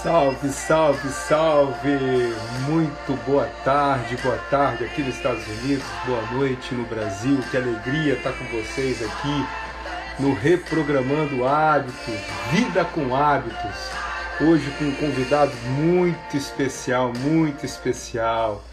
Salve, salve, salve! Muito boa tarde aqui nos Estados Unidos, boa noite no Brasil. Que alegria estar com vocês aqui no Reprogramando Hábitos, Vida com Hábitos. Hoje com um convidado muito especial, muito especial.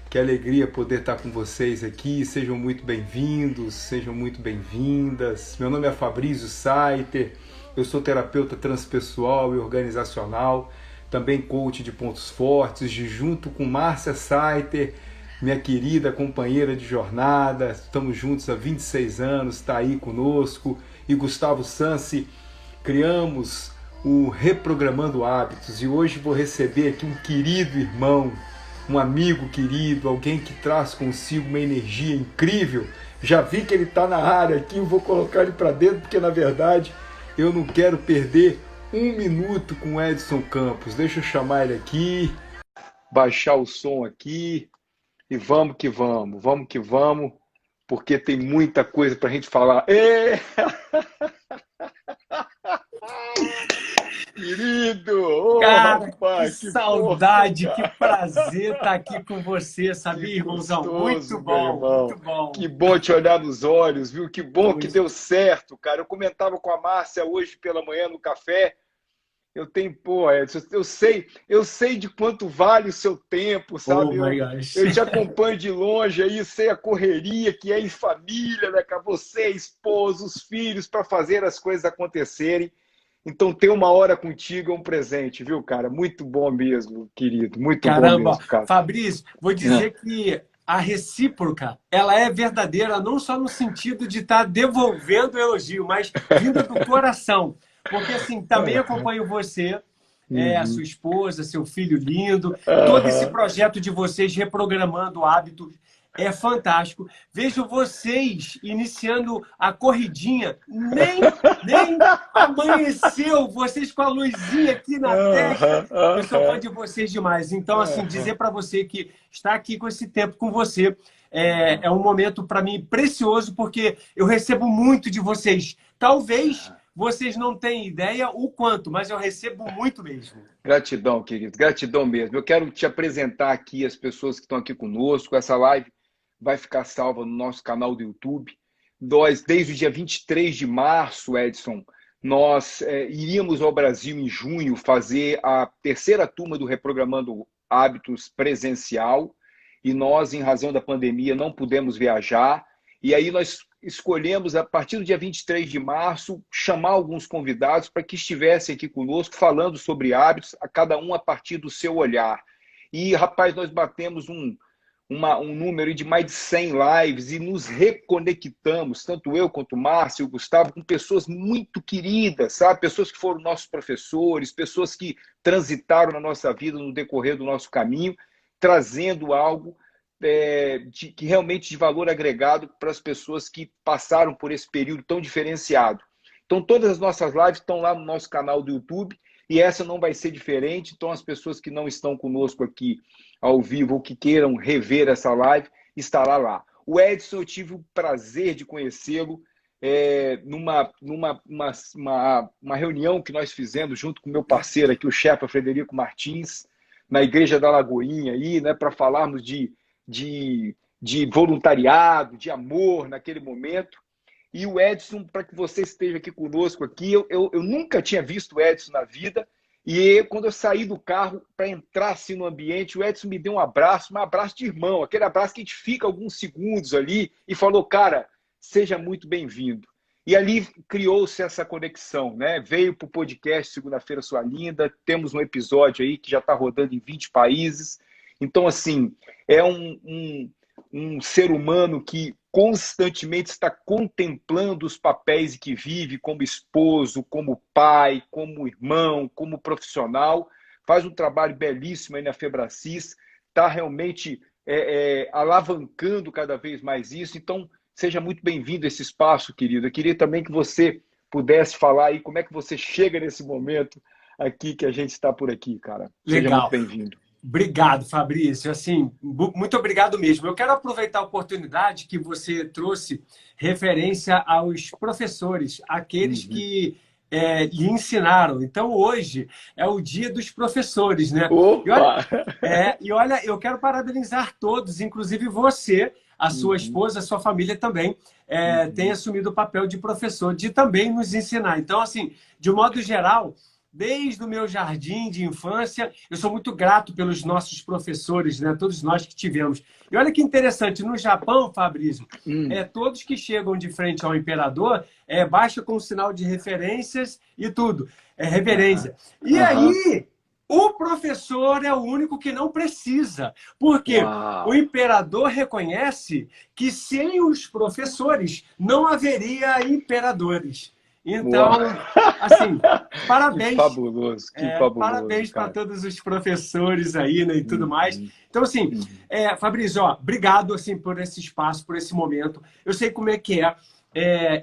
Que alegria poder estar com vocês aqui. Sejam muito bem-vindos, sejam muito bem-vindas. Meu nome é Fabrício Saiter. Eu sou terapeuta transpessoal e organizacional, também coach de pontos fortes, junto com Márcia Saiter, minha querida companheira de jornada. Estamos juntos há 26 anos, está aí conosco. E Gustavo Sansi, criamos o Reprogramando Hábitos. E hoje vou receber aqui um querido irmão, um amigo querido, alguém que traz consigo uma energia incrível. Já vi que ele está na área aqui, eu vou colocar ele para dentro, porque na verdade eu não quero perder um minuto com o Edson Campos. Deixa eu chamar ele aqui, baixar o som aqui e vamos que vamos, porque tem muita coisa para a gente falar. Querido! Oh, cara, rapaz, que saudade, força, que prazer estar aqui com você, sabia, irmãozão? gostoso, Muito meu bom, irmão. muito bom. Que bom te olhar nos olhos, viu? Que bom que Pois, deu certo, cara. Eu comentava com a Márcia hoje pela manhã no café. Eu tenho, pô, Edson, eu sei de quanto vale o seu tempo, oh sabe? my Eu, gosh. eu te acompanho de longe aí, sei a correria que é em família, né? Com você, a esposa, os filhos, para fazer as coisas acontecerem. Então, ter uma hora contigo é um presente, viu, cara? Muito bom mesmo, querido. Muito bom Caramba, mesmo, cara. Fabrício, vou dizer que a recíproca, ela é verdadeira, não só no sentido de estar devolvendo o elogio, mas vindo do coração. Porque, assim, também acompanho você, a sua Uhum. esposa, seu filho lindo, todo esse Aham. projeto de vocês reprogramando hábitos é fantástico. Vejo vocês iniciando a corridinha, nem amanheceu, vocês com a luzinha aqui na testa. Aham. Eu sou fã Aham. de vocês demais. Então, assim, Aham. dizer para você que está aqui com esse tempo com você é um momento para mim precioso, porque eu recebo muito de vocês. Talvez vocês não tenham ideia o quanto, mas eu recebo muito mesmo. Gratidão, querido, gratidão mesmo. Eu quero te apresentar aqui as pessoas que estão aqui conosco. Essa live vai ficar salva no nosso canal do YouTube. Nós, desde o dia 23 de março, Edson, nós iríamos ao Brasil em junho fazer a terceira turma do Reprogramando Hábitos presencial, e nós, em razão da pandemia, não pudemos viajar. E aí nós escolhemos, a partir do dia 23 de março, chamar alguns convidados para que estivessem aqui conosco, falando sobre hábitos, a cada um a partir do seu olhar. E, rapaz, nós batemos um número de mais de 100 lives e nos reconectamos, tanto eu quanto o Márcio e o Gustavo, com pessoas muito queridas, sabe? Pessoas que foram nossos professores, pessoas que transitaram na nossa vida no decorrer do nosso caminho, trazendo algo que realmente de valor agregado para as pessoas que passaram por esse período tão diferenciado. Então, todas as nossas lives estão lá no nosso canal do YouTube e essa não vai ser diferente. Então, as pessoas que não estão conosco aqui ao vivo ou que queiram rever essa live, estará lá. O Edson, eu tive o prazer de conhecê-lo numa reunião que nós fizemos junto com o meu parceiro aqui, o chefe Frederico Martins, na Igreja da Lagoinha, aí, né, para falarmos de voluntariado, de amor naquele momento. E o Edson, para que você esteja aqui conosco aqui, eu nunca tinha visto o Edson na vida, e quando eu saí do carro para entrar assim no ambiente, o Edson me deu um abraço de irmão, aquele abraço que a gente fica alguns segundos ali e falou, cara, seja muito bem-vindo. E ali criou-se essa conexão, né? Veio para o podcast Segunda-feira Sua Linda, temos um episódio aí que já está rodando em 20 países. Então, assim, é um ser humano que constantemente está contemplando os papéis que vive como esposo, como pai, como irmão, como profissional, faz um trabalho belíssimo aí na Febracis, está realmente alavancando cada vez mais isso. Então, seja muito bem-vindo a esse espaço, querido. Eu queria também que você pudesse falar aí como é que você chega nesse momento aqui que a gente está por aqui, cara. Seja muito Legal. bem-vindo. Obrigado, Fabrício. Assim, muito obrigado mesmo. Eu quero aproveitar a oportunidade que você trouxe referência aos professores, aqueles Uhum. que lhe ensinaram. Então, hoje é o dia dos professores, né? Opa! E olha, eu quero parabenizar todos, inclusive você, a sua esposa, a sua família também, tem assumido o papel de professor, de também nos ensinar. Então, assim, de um modo geral, desde o meu jardim de infância, eu sou muito grato pelos nossos professores, né? Todos nós que tivemos. E olha que interessante, no Japão, Fabrício, todos que chegam de frente ao imperador, baixa com o sinal de referências e tudo, reverência. E aí, o professor é o único que não precisa, porque o imperador reconhece que sem os professores não haveria imperadores. Então, assim, parabéns. Que fabuloso, Parabéns para todos os professores aí, né, e tudo mais. Então, assim, Fabrício, obrigado assim, por esse espaço, por esse momento. Eu sei como é que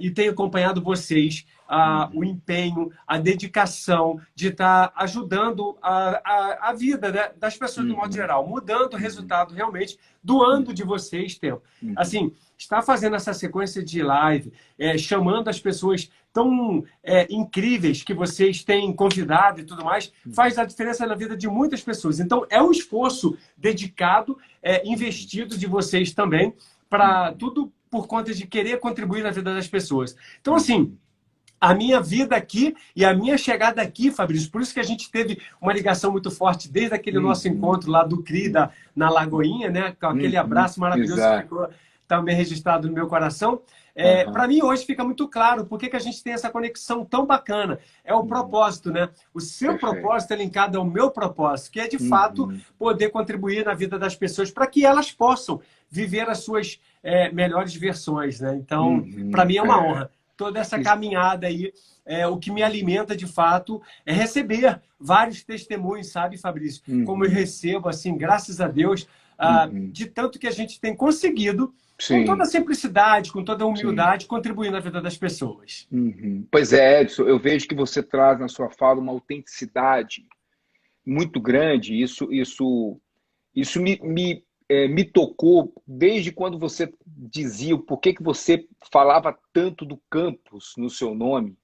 e tenho acompanhado vocês, o empenho, a dedicação de estar ajudando a vida, né, das pessoas de modo geral, mudando o resultado realmente, doando de vocês tempo. Assim, está fazendo essa sequência de live, chamando as pessoas tão incríveis que vocês têm convidado e tudo mais, faz a diferença na vida de muitas pessoas. Então, é um esforço dedicado, investido de vocês também, para tudo por conta de querer contribuir na vida das pessoas. Então, assim, a minha vida aqui e a minha chegada aqui, Fabrício, por isso que a gente teve uma ligação muito forte desde aquele nosso encontro lá do CRI, na Lagoinha, né? Com aquele abraço maravilhoso que ficou também registrado no meu coração. Para mim, hoje fica muito claro por que a gente tem essa conexão tão bacana. É o propósito, né? O seu propósito é linkado ao meu propósito, que é, de fato, poder contribuir na vida das pessoas para que elas possam viver as suas melhores versões, né? Então, para mim é uma honra. Toda essa caminhada aí, o que me alimenta, de fato, é receber vários testemunhos, sabe, Fabrício? Como eu recebo, assim, graças a Deus, de tanto que a gente tem conseguido, com toda a simplicidade, com toda a humildade, contribuir na vida das pessoas. Pois é, Edson, eu vejo que você traz na sua fala uma autenticidade muito grande. Isso me tocou desde quando você dizia o porquê que você falava tanto do campus no seu nome,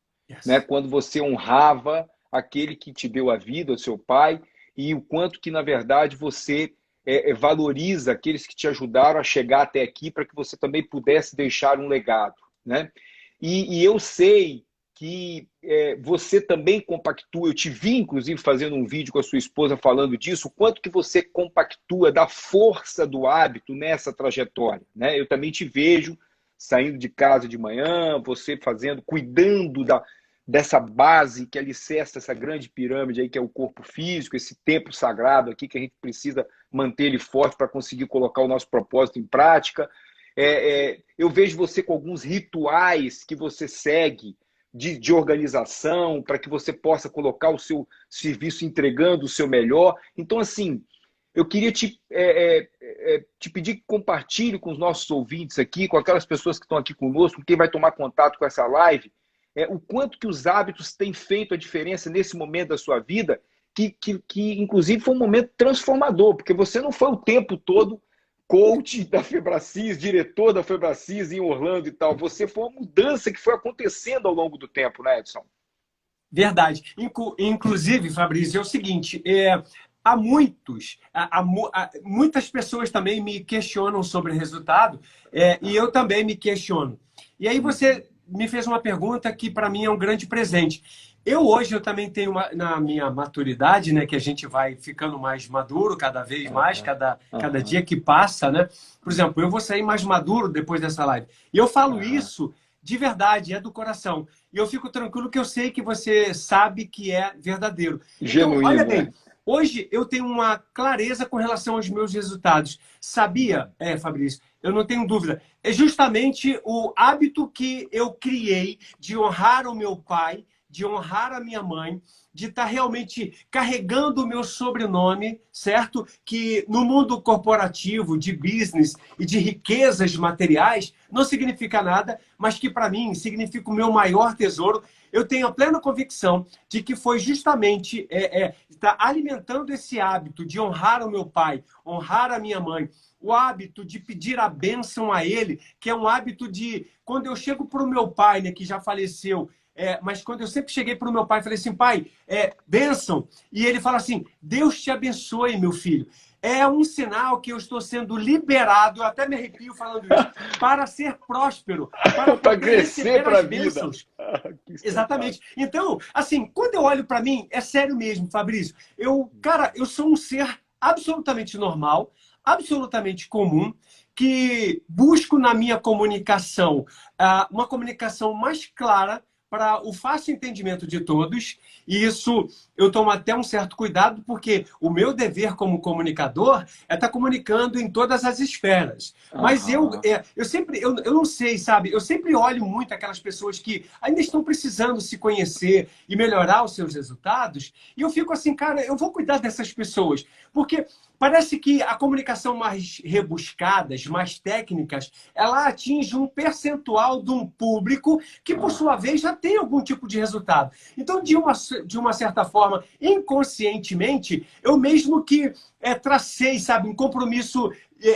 né? Quando você honrava aquele que te deu a vida, o seu pai, e o quanto que, na verdade, você valoriza aqueles que te ajudaram a chegar até aqui para que você também pudesse deixar um legado, né? E eu sei que você também compactua, eu te vi, inclusive, fazendo um vídeo com a sua esposa falando disso, o quanto que você compactua da força do hábito nessa trajetória, né? Eu também te vejo saindo de casa de manhã, você fazendo, cuidando dessa base que alicerça essa grande pirâmide aí, que é o corpo físico, esse templo sagrado aqui que a gente precisa manter ele forte para conseguir colocar o nosso propósito em prática. Eu vejo você com alguns rituais que você segue de organização para que você possa colocar o seu serviço entregando o seu melhor. Então, assim, eu queria te pedir que compartilhe com os nossos ouvintes aqui, com aquelas pessoas que estão aqui conosco, quem vai tomar contato com essa live, o quanto que os hábitos têm feito a diferença nesse momento da sua vida, que inclusive foi um momento transformador, porque você não foi o tempo todo coach da Febracis, diretor da Febracis em Orlando e tal. Você foi uma mudança que foi acontecendo ao longo do tempo, né, Edson? Verdade. Inclusive, Fabrício, é o seguinte, muitas pessoas também me questionam sobre o resultado, e eu também me questiono. E aí você me fez uma pergunta que para mim é um grande presente. Hoje eu também tenho na minha maturidade, né, que a gente vai ficando mais maduro cada vez mais, cada dia que passa, né? Por exemplo, eu vou sair mais maduro depois dessa live. E eu falo isso de verdade, é do coração. E eu fico tranquilo que eu sei que você sabe que é verdadeiro. Genuíno, então, olha bem, hoje eu tenho uma clareza com relação aos meus resultados. Sabia, Fabrício? Eu não tenho dúvida. É justamente o hábito que eu criei de honrar o meu pai, de honrar a minha mãe, de estar realmente carregando o meu sobrenome, certo? Que no mundo corporativo, de business e de riquezas materiais, não significa nada, mas que para mim significa o meu maior tesouro. Eu tenho a plena convicção de que foi justamente estar alimentando esse hábito de honrar o meu pai, honrar a minha mãe, o hábito de pedir a bênção a ele, que é um hábito de, quando eu chego para o meu pai, né, que já faleceu, mas quando eu sempre cheguei para o meu pai e falei assim, pai, bênção. E ele fala assim, Deus te abençoe, meu filho. É um sinal que eu estou sendo liberado, eu até me arrepio falando isso, para ser próspero, para Para poder crescer receber para as a vida. bênçãos. Exatamente. Então, assim, quando eu olho para mim, é sério mesmo, Fabrício. Cara, eu sou um ser absolutamente normal, absolutamente comum, que busco na minha comunicação uma comunicação mais clara para o fácil entendimento de todos. E isso eu tomo até um certo cuidado, porque o meu dever como comunicador é estar comunicando em todas as esferas. Mas eu sempre, eu não sei, sabe? Eu sempre olho muito aquelas pessoas que ainda estão precisando se conhecer e melhorar os seus resultados, e eu fico assim, cara, eu vou cuidar dessas pessoas, porque parece que a comunicação mais rebuscadas, mais técnicas, ela atinge um percentual de um público que, por sua vez, já tem algum tipo de resultado. Então, de uma certa forma, inconscientemente, eu mesmo que tracei, sabe, um compromisso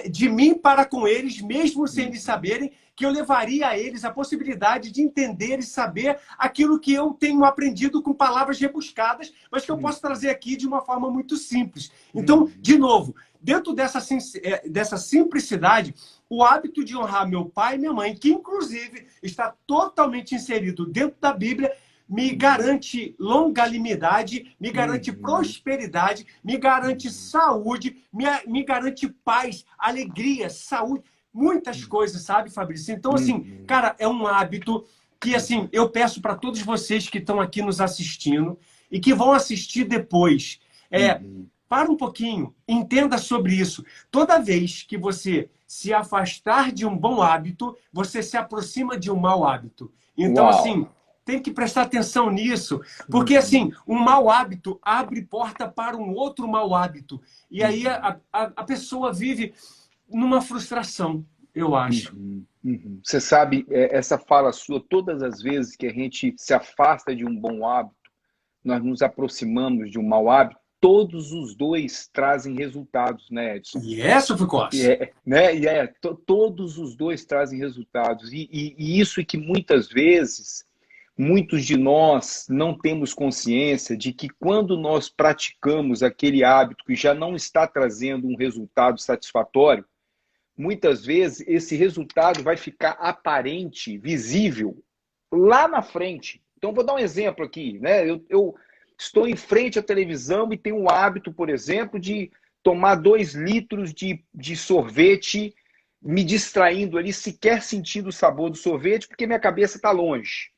de mim para com eles, mesmo sem eles saberem, que eu levaria a eles a possibilidade de entender e saber aquilo que eu tenho aprendido com palavras rebuscadas, mas que eu posso trazer aqui de uma forma muito simples. Então, de novo, dentro dessa simplicidade, o hábito de honrar meu pai e minha mãe, que inclusive está totalmente inserido dentro da Bíblia, me garante longanimidade, me garante prosperidade, me garante saúde, me garante paz, alegria, saúde, muitas coisas, sabe, Fabrício? Então, assim, cara, é um hábito que, assim, eu peço para todos vocês que estão aqui nos assistindo e que vão assistir depois, para um pouquinho, entenda sobre isso. Toda vez que você se afastar de um bom hábito, você se aproxima de um mau hábito. Então, assim, tem que prestar atenção nisso, porque assim, um mau hábito abre porta para um outro mau hábito. E aí a pessoa vive numa frustração, eu acho. Você sabe, essa fala sua, todas as vezes que a gente se afasta de um bom hábito, nós nos aproximamos de um mau hábito, todos os dois trazem resultados, né, Edson? Yes, of course. Todos os dois trazem resultados. E isso é que muitas vezes, muitos de nós não temos consciência de que quando nós praticamos aquele hábito que já não está trazendo um resultado satisfatório, muitas vezes esse resultado vai ficar aparente, visível, lá na frente. Então, vou dar um exemplo aqui, né? Eu estou em frente à televisão e tenho o hábito, por exemplo, de tomar 2 litros de sorvete, me distraindo ali, sequer sentindo o sabor do sorvete, porque minha cabeça está longe.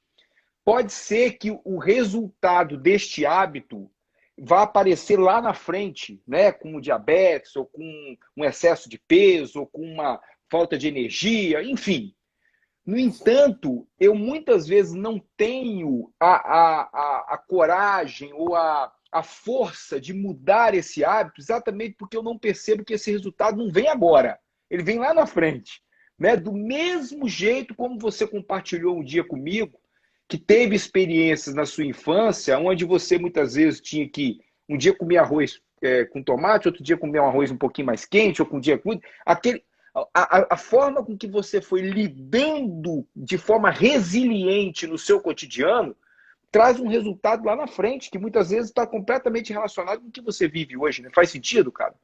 Pode ser que o resultado deste hábito vá aparecer lá na frente, né, com diabetes, ou com um excesso de peso, ou com uma falta de energia, enfim. No entanto, eu muitas vezes não tenho a coragem ou a força de mudar esse hábito, exatamente porque eu não percebo que esse resultado não vem agora, ele vem lá na frente. Né? Do mesmo jeito como você compartilhou um dia comigo, que teve experiências na sua infância, onde você muitas vezes tinha que um dia comer arroz com tomate, outro dia comer um arroz um pouquinho mais quente, ou com um dia com a forma com que você foi lidando de forma resiliente no seu cotidiano traz um resultado lá na frente, que muitas vezes está completamente relacionado com o que você vive hoje. Né? Faz sentido, cara?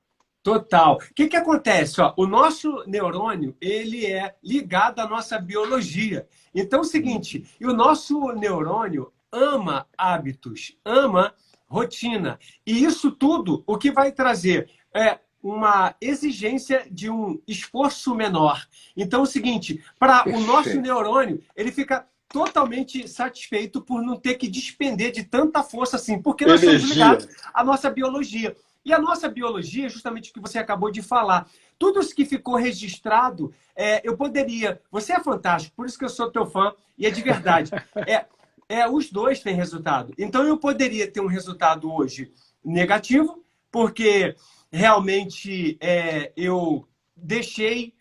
Total. O que acontece? O nosso neurônio, ele é ligado à nossa biologia. Então é o seguinte, e o nosso neurônio ama hábitos, ama rotina. E isso tudo, o que vai trazer uma exigência de um esforço menor. Então é o seguinte, para o nosso neurônio, ele fica totalmente satisfeito por não ter que despender de tanta força assim, porque nós somos ligados à nossa biologia. E a nossa biologia, justamente o que você acabou de falar, tudo isso que ficou registrado, eu poderia... Você é fantástico, por isso que eu sou teu fã, e é de verdade. Os dois têm resultado. Então, eu poderia ter um resultado hoje negativo, porque realmente eu deixei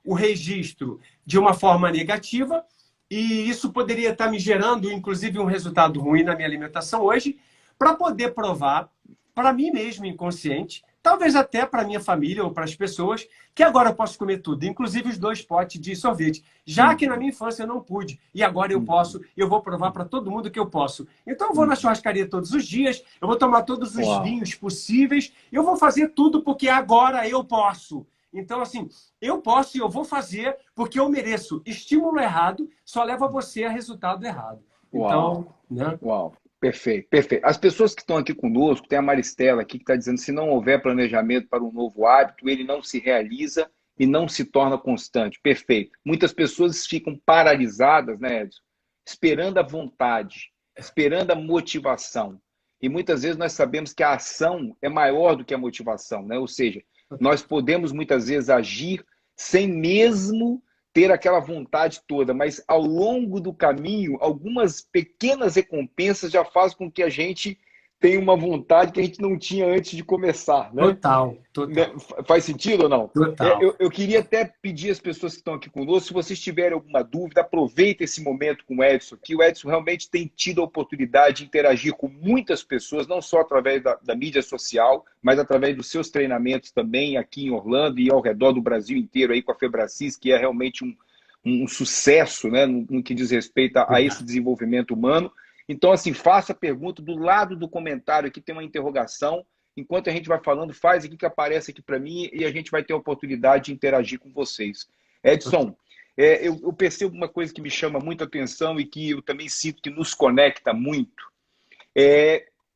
o registro de uma forma negativa, e isso poderia estar me gerando, inclusive, um resultado ruim na minha alimentação hoje, para poder provar para mim mesmo, inconsciente, talvez até para a minha família ou para as pessoas, que agora eu posso comer tudo, inclusive os 2 potes de sorvete. Já que na minha infância eu não pude, e agora eu posso, e eu vou provar para todo mundo que eu posso. Então eu vou na churrascaria todos os dias, eu vou tomar todos os vinhos possíveis, eu vou fazer tudo porque agora eu posso. Então, assim, eu posso e eu vou fazer porque eu mereço. Estímulo errado só leva você a resultado errado. Então, né? Uau. Perfeito, perfeito. As pessoas que estão aqui conosco, tem a Maristela aqui que está dizendo que se não houver planejamento para um novo hábito, ele não se realiza e não se torna constante. Perfeito. Muitas pessoas ficam paralisadas, né, Edson? Esperando a vontade, esperando a motivação. E muitas vezes nós sabemos que a ação é maior do que a motivação, né? Ou seja, nós podemos muitas vezes agir sem mesmo ter aquela vontade toda, mas ao longo do caminho, algumas pequenas recompensas já fazem com que a gente tenha uma vontade que a gente não tinha antes de começar, né? Total. Faz sentido ou não? Total. Eu queria até pedir às pessoas que estão aqui conosco, se vocês tiverem alguma dúvida, aproveita esse momento com o Edson, que o Edson realmente tem tido a oportunidade de interagir com muitas pessoas, não só através da mídia social, mas através dos seus treinamentos também aqui em Orlando e ao redor do Brasil inteiro, aí com a Febracis, que é realmente um sucesso, né, no que diz respeito a esse desenvolvimento humano. Então, assim, faça a pergunta do lado do comentário, aqui tem uma interrogação. Enquanto a gente vai falando, faz aqui que aparece aqui para mim e a gente vai ter a oportunidade de interagir com vocês. Edson, eu percebo uma coisa que me chama muito a atenção e que eu também sinto que nos conecta muito,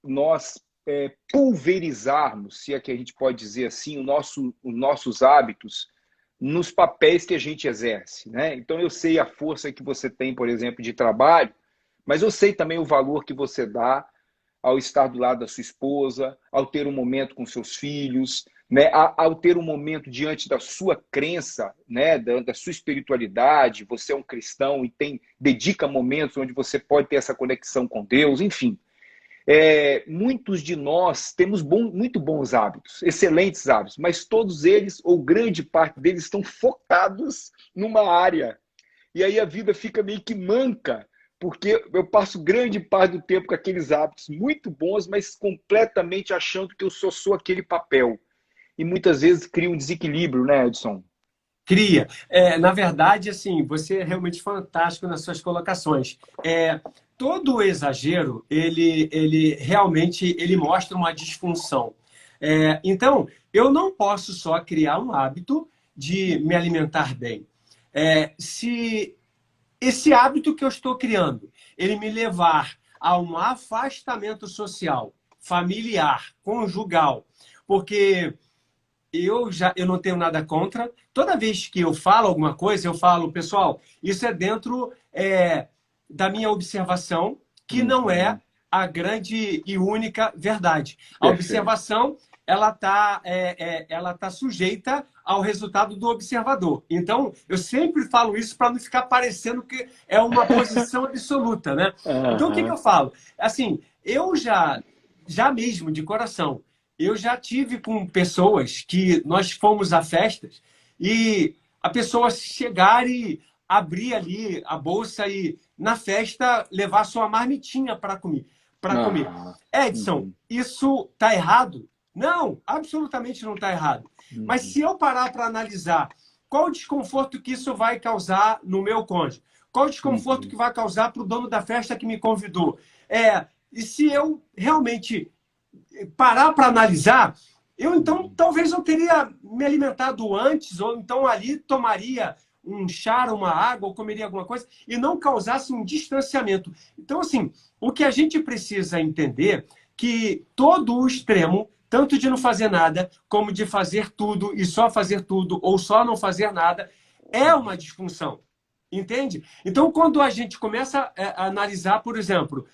nós pulverizarmos, se é que a gente pode dizer assim, os nossos hábitos nos papéis que a gente exerce, né? Então, eu sei a força que você tem, por exemplo, de trabalho, mas eu sei também o valor que você dá ao estar do lado da sua esposa, ao ter um momento com seus filhos, né? Ao ter um momento diante da sua crença, né? Da sua espiritualidade. Você é um cristão e dedica momentos onde você pode ter essa conexão com Deus, enfim. Muitos de nós temos muito bons hábitos, excelentes hábitos, mas todos eles, ou grande parte deles, estão focados numa área. E aí a vida fica meio que manca, porque eu passo grande parte do tempo com aqueles hábitos muito bons, mas completamente achando que eu só sou aquele papel. E muitas vezes cria um desequilíbrio, né, Edson? Cria. Na verdade, assim, você é realmente fantástico nas suas colocações. Todo o exagero, ele realmente mostra uma disfunção. Então, eu não posso só criar um hábito de me alimentar bem. Se esse hábito que eu estou criando, ele me levar a um afastamento social, familiar, conjugal, porque eu não tenho nada contra. Toda vez que eu falo alguma coisa, eu falo, pessoal, isso é dentro da minha observação, que não é a grande e única verdade. A observação, ela tá sujeita ao resultado do observador. Então, eu sempre falo isso para não ficar parecendo que é uma posição absoluta, né? Então, o que eu falo? Assim, eu já mesmo, de coração, eu já tive com pessoas que nós fomos a festas e a pessoa chegar e abrir ali a bolsa e, na festa, levar sua marmitinha para comer. Edson, isso tá errado? Não, absolutamente não está errado. Mas se eu parar para analisar qual o desconforto que isso vai causar no meu cônjuge, qual o desconforto que vai causar para o dono da festa que me convidou, e se eu realmente parar para analisar, então talvez eu teria me alimentado antes, ou então ali tomaria um chá, uma água, ou comeria alguma coisa, e não causasse um distanciamento. Então, assim, o que a gente precisa entender que todo o extremo, tanto de não fazer nada, como de fazer tudo e só fazer tudo, ou só não fazer nada, é uma disfunção. Entende? Então, quando a gente começa a analisar, por exemplo,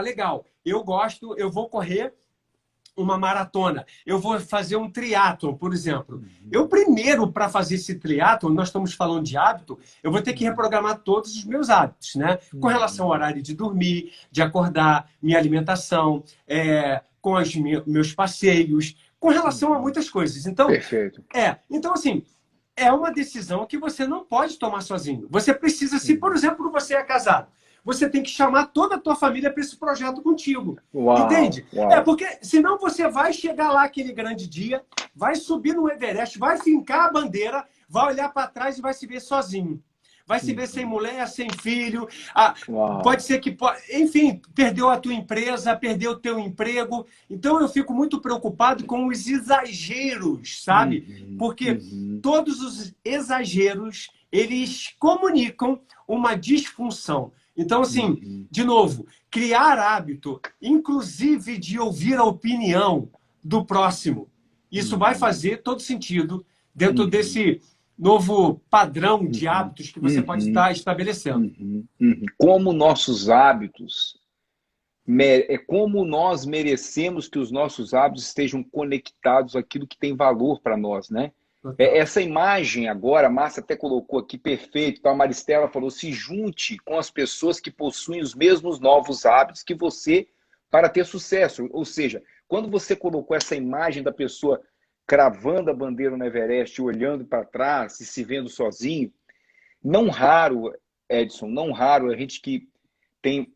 legal, eu vou correr uma maratona, eu vou fazer um triatlon, por exemplo. Eu primeiro, para fazer esse triatlon, nós estamos falando de hábito, eu vou ter que reprogramar todos os meus hábitos, né? Com relação ao horário de dormir, de acordar, minha alimentação, com os meus passeios, com relação a muitas coisas. Então, perfeito. Então, assim, é uma decisão que você não pode tomar sozinho. Você precisa, se, por exemplo, você é casado, você tem que chamar toda a tua família para esse projeto contigo. Uau, Entende? uau. Porque senão você vai chegar lá aquele grande dia, vai subir no Everest, vai fincar a bandeira, vai olhar para trás e vai se ver sozinho. Vai se ver sem mulher, sem filho. Pode ser que, enfim, perdeu a tua empresa, perdeu o teu emprego. Então, eu fico muito preocupado com os exageros, sabe? Porque todos os exageros, eles comunicam uma disfunção. Então, assim, de novo, criar hábito, inclusive de ouvir a opinião do próximo. Isso vai fazer todo sentido dentro desse novo padrão de hábitos que você pode estar estabelecendo. Como nossos hábitos, como nós merecemos que os nossos hábitos estejam conectados àquilo que tem valor para nós, né? Essa imagem agora, a Márcia até colocou aqui, perfeito, então a Maristela falou, se junte com as pessoas que possuem os mesmos novos hábitos que você para ter sucesso. Ou seja, quando você colocou essa imagem da pessoa cravando a bandeira no Everest, olhando para trás e se vendo sozinho, não raro, Edson, não raro, a gente que tem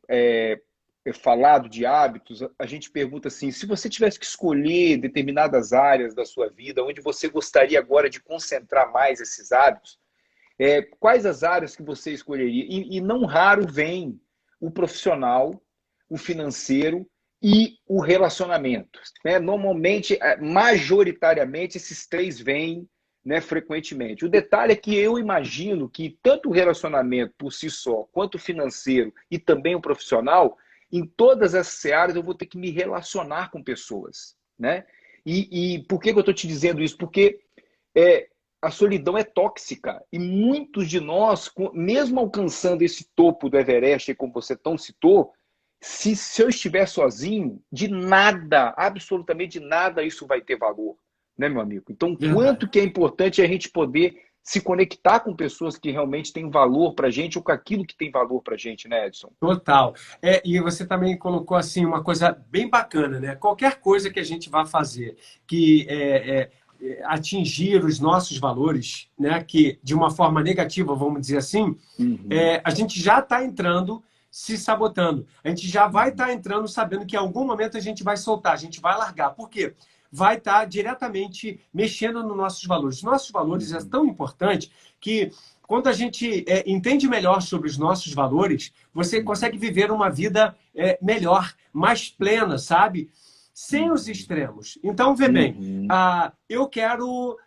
falado de hábitos, a gente pergunta assim, se você tivesse que escolher determinadas áreas da sua vida, onde você gostaria agora de concentrar mais esses hábitos, quais as áreas que você escolheria? E não raro vem o profissional, o financeiro e o relacionamento. Né? Normalmente, majoritariamente, esses três vêm, né, frequentemente. O detalhe é que eu imagino que tanto o relacionamento por si só, quanto o financeiro e também o profissional, em todas essas áreas eu vou ter que me relacionar com pessoas. Né? E por que eu estou te dizendo isso? Porque a solidão é tóxica. E muitos de nós, mesmo alcançando esse topo do Everest, como você tão citou, se eu estiver sozinho, de nada, absolutamente de nada, isso vai ter valor, né, meu amigo? Então, quanto que é importante a gente poder se conectar com pessoas que realmente têm valor para a gente ou com aquilo que tem valor para a gente, né, Edson? Total. E você também colocou assim uma coisa bem bacana, né? Qualquer coisa que a gente vá fazer que atingir os nossos valores, né? Que de uma forma negativa, vamos dizer assim, a gente já está entrando se sabotando. A gente já vai estar entrando sabendo que em algum momento a gente vai soltar, a gente vai largar. Por quê? Vai estar diretamente mexendo nos nossos valores. Os nossos valores é tão importante que quando a gente entende melhor sobre os nossos valores, você consegue viver uma vida melhor, mais plena, sabe? Sem os extremos. Então, vê bem, eu quero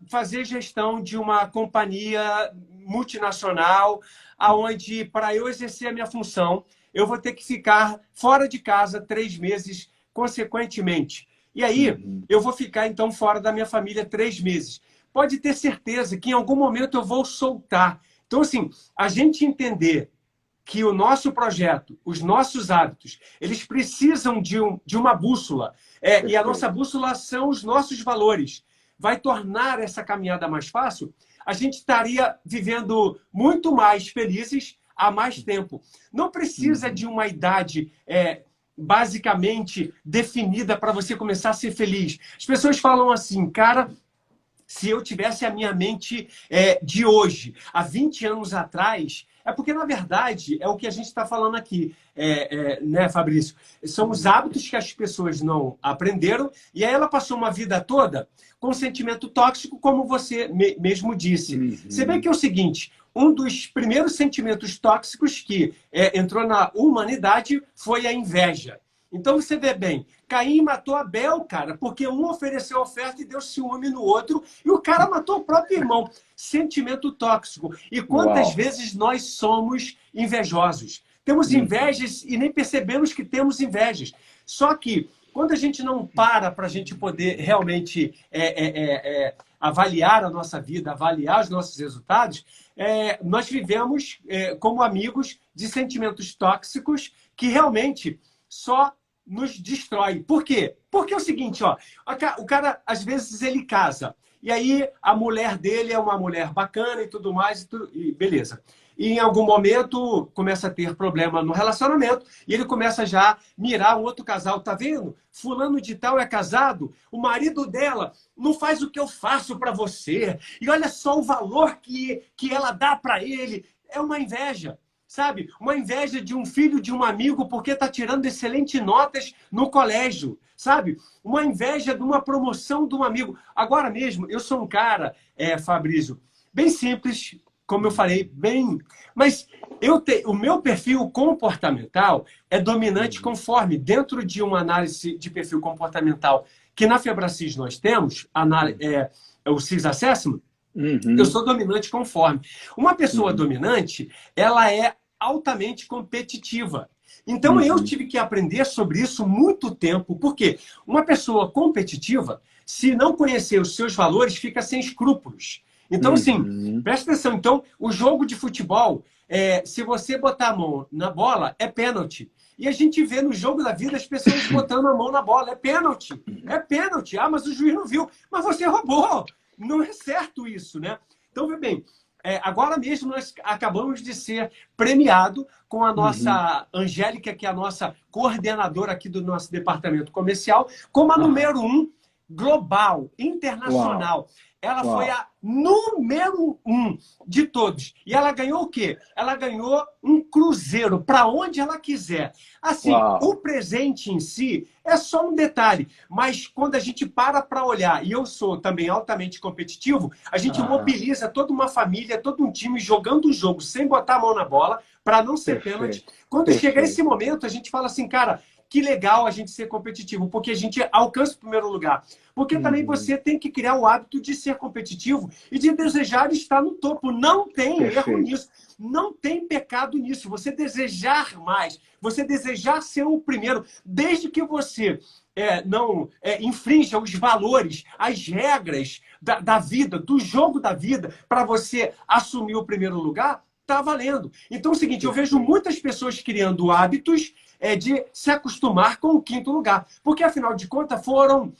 fazer gestão de uma companhia multinacional, aonde para eu exercer a minha função, eu vou ter que ficar fora de casa 3 meses, consequentemente. E aí, eu vou ficar, então, fora da minha família 3 meses. Pode ter certeza que em algum momento eu vou soltar. Então, assim, a gente entender que o nosso projeto, os nossos hábitos, eles precisam de uma bússola. E a nossa bússola são os nossos valores. Vai tornar essa caminhada mais fácil? A gente estaria vivendo muito mais felizes há mais tempo. Não precisa de uma idade basicamente definida para você começar a ser feliz. As pessoas falam assim, cara, se eu tivesse a minha mente de hoje, há 20 anos atrás, porque, na verdade, é o que a gente está falando aqui, né, Fabrício? São os hábitos que as pessoas não aprenderam e aí ela passou uma vida toda com sentimento tóxico, como você mesmo disse. Você vê que é o seguinte, um dos primeiros sentimentos tóxicos que entrou na humanidade foi a inveja. Então, você vê bem, Caim matou Abel, cara, porque um ofereceu oferta e deu ciúme no outro, e o cara matou o próprio irmão. Sentimento tóxico. E quantas vezes nós somos invejosos? Temos invejas e nem percebemos que temos invejas. Só que, quando a gente não para a gente poder realmente avaliar a nossa vida, avaliar os nossos resultados, nós vivemos como amigos de sentimentos tóxicos que realmente só nos destrói. Por quê? Porque é o seguinte, ó, o cara, às vezes, ele casa. E aí, a mulher dele é uma mulher bacana e tudo mais, e beleza. E em algum momento, começa a ter problema no relacionamento, e ele começa já a mirar um outro casal. Tá vendo? Fulano de tal é casado, o marido dela não faz o que eu faço para você. E olha só o valor que ela dá para ele. É uma inveja. sabe? Uma inveja de um filho de um amigo porque está tirando excelentes notas no colégio, sabe? Uma inveja de uma promoção de um amigo. Agora mesmo, eu sou um cara, Fabrício, bem simples, como eu falei, bem... Mas o meu perfil comportamental é dominante conforme, dentro de uma análise de perfil comportamental que na Febracis nós temos, o CIS Assessment, eu sou dominante conforme. Uma pessoa dominante, ela é altamente competitiva. Então, eu tive que aprender sobre isso muito tempo. Por quê? Uma pessoa competitiva, se não conhecer os seus valores, fica sem escrúpulos. Então, assim, presta atenção. Então, o jogo de futebol, se você botar a mão na bola, é pênalti. E a gente vê no jogo da vida as pessoas botando a mão na bola. É pênalti. É pênalti. Ah, mas o juiz não viu. Mas você roubou. Não é certo isso, né? Então, vê bem, agora mesmo nós acabamos de ser premiado com a nossa Angélica, que é a nossa coordenadora aqui do nosso departamento comercial, como a número 1 global, internacional. Uau. Ela foi a número 1 de todos. E ela ganhou o quê? Ela ganhou um cruzeiro para onde ela quiser. Assim, o presente em si é só um detalhe. Mas quando a gente para olhar, e eu sou também altamente competitivo, a gente mobiliza toda uma família, todo um time jogando o jogo sem botar a mão na bola para não ser pênalti. Quando chega esse momento, a gente fala assim, cara, que legal a gente ser competitivo, porque a gente alcança o primeiro lugar. Porque também você tem que criar o hábito de ser competitivo e de desejar estar no topo. Não tem erro nisso. Não tem pecado nisso. Você desejar mais, você desejar ser o primeiro, desde que você não infrinja os valores, as regras da vida, do jogo da vida, para você assumir o primeiro lugar, tá valendo. Então é o seguinte, eu vejo muitas pessoas criando hábitos de se acostumar com o 5º lugar. Porque, afinal de contas, foram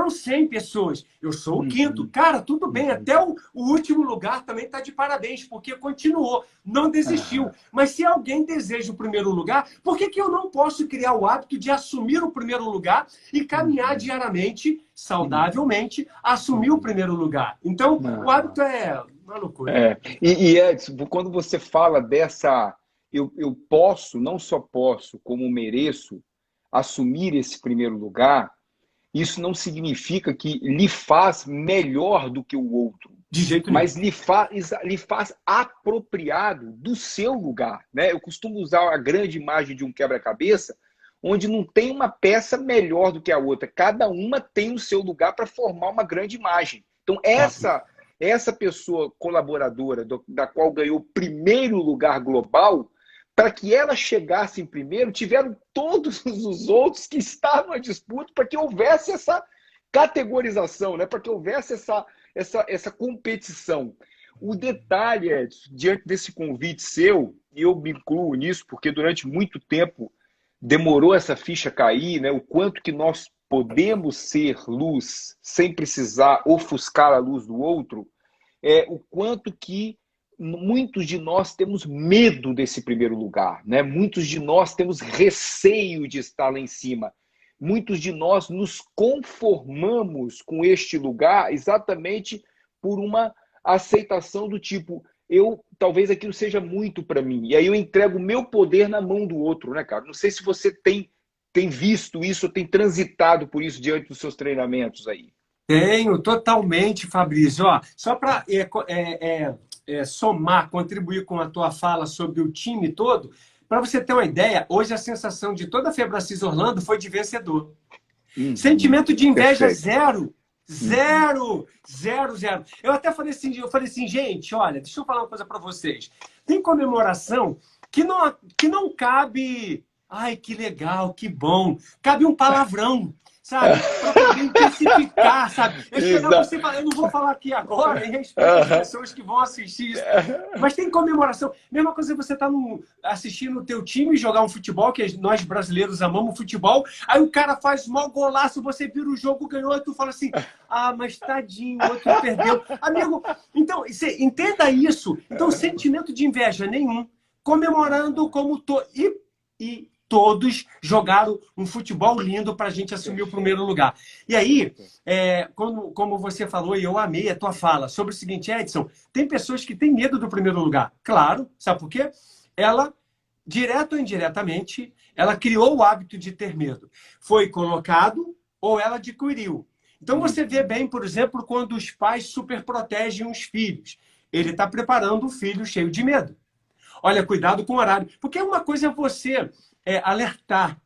100 pessoas. Eu sou o 5º. Cara, tudo bem. Até o último lugar também está de parabéns, porque continuou, não desistiu. Mas se alguém deseja o primeiro lugar, por que eu não posso criar o hábito de assumir o primeiro lugar e caminhar diariamente, saudavelmente, assumir o primeiro lugar? Então, o hábito é uma loucura. Edson, quando você fala dessa... Eu posso, não só posso, como mereço assumir esse primeiro lugar, isso não significa que lhe faz melhor do que o outro. De jeito nenhum. Mas lhe faz apropriado do seu lugar. Né? Eu costumo usar a grande imagem de um quebra-cabeça, onde não tem uma peça melhor do que a outra. Cada uma tem o seu lugar para formar uma grande imagem. Então, essa pessoa colaboradora, da qual ganhou o primeiro lugar global, para que ela chegasse em primeiro, tiveram todos os outros que estavam à disputa para que houvesse essa categorização, né? Para que houvesse essa competição. O detalhe, Edson, diante desse convite seu, e eu me incluo nisso, porque durante muito tempo demorou essa ficha cair, né? O quanto que nós podemos ser luz sem precisar ofuscar a luz do outro, o quanto que muitos de nós temos medo desse primeiro lugar, né? Muitos de nós temos receio de estar lá em cima. Muitos de nós nos conformamos com este lugar exatamente por uma aceitação do tipo, talvez aquilo seja muito para mim. E aí eu entrego o meu poder na mão do outro, né, cara? Não sei se você tem visto isso, tem transitado por isso diante dos seus treinamentos aí. Tenho, totalmente, Fabrício. Ó, só para somar, contribuir com a tua fala sobre o time todo, para você ter uma ideia, hoje a sensação de toda a Febracis Orlando foi de vencedor. Sentimento de inveja zero. Zero. Eu até falei assim, gente, olha, deixa eu falar uma coisa para vocês. Tem comemoração que não cabe... Ai, que legal, que bom. Cabe um palavrão, sabe? Para poder intensificar, sabe? Eu não vou falar aqui agora, em respeito às pessoas que vão assistir isso. Mas tem comemoração. Mesma coisa você está assistindo o teu time jogar um futebol, que nós brasileiros amamos futebol, aí o cara faz mó golaço, você vira o jogo, ganhou, e tu fala assim, mas tadinho, o outro perdeu. Amigo, então, entenda isso. Então, sentimento de inveja nenhum. Comemorando como todos jogaram um futebol lindo para a gente assumir o primeiro lugar. E aí, como você falou, e eu amei a tua fala, sobre o seguinte, Edson, tem pessoas que têm medo do primeiro lugar. Claro, sabe por quê? Ela, direto ou indiretamente, ela criou o hábito de ter medo. Foi colocado ou ela adquiriu. Então você vê bem, por exemplo, quando os pais superprotegem os filhos. Ele está preparando o filho cheio de medo. Olha, cuidado com o horário. Porque uma coisa é você alertar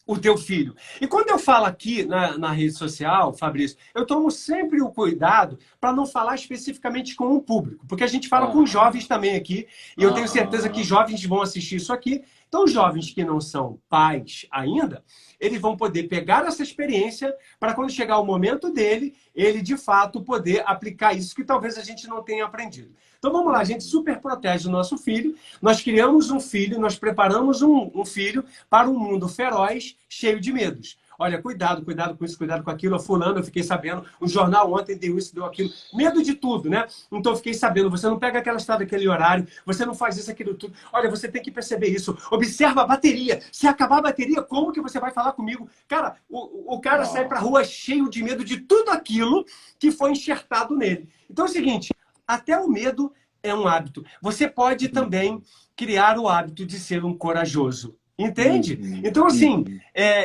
o teu filho. E quando eu falo aqui na rede social, Fabrício, eu tomo sempre o cuidado para não falar especificamente com o público, porque a gente fala com jovens também aqui, e eu tenho certeza que jovens vão assistir isso aqui. Então, os jovens que não são pais ainda, eles vão poder pegar essa experiência para quando chegar o momento dele, ele de fato poder aplicar isso que talvez a gente não tenha aprendido. Então vamos lá, a gente super protege o nosso filho, nós criamos um filho, nós preparamos um filho para um mundo feroz, cheio de medos. Olha, cuidado com isso, cuidado com aquilo. Fulano, eu fiquei sabendo, o jornal ontem deu isso, deu aquilo. Medo de tudo, né? Então eu fiquei sabendo, você não pega aquela estrada naquele horário, você não faz isso, aquilo, tudo. Olha, você tem que perceber isso. Observa a bateria. Se acabar a bateria, como que você vai falar comigo? Cara, o cara sai pra rua cheio de medo de tudo aquilo que foi enxertado nele. Então é o seguinte, até o medo é um hábito. Você pode também criar o hábito de ser um corajoso. Entende? Então, assim,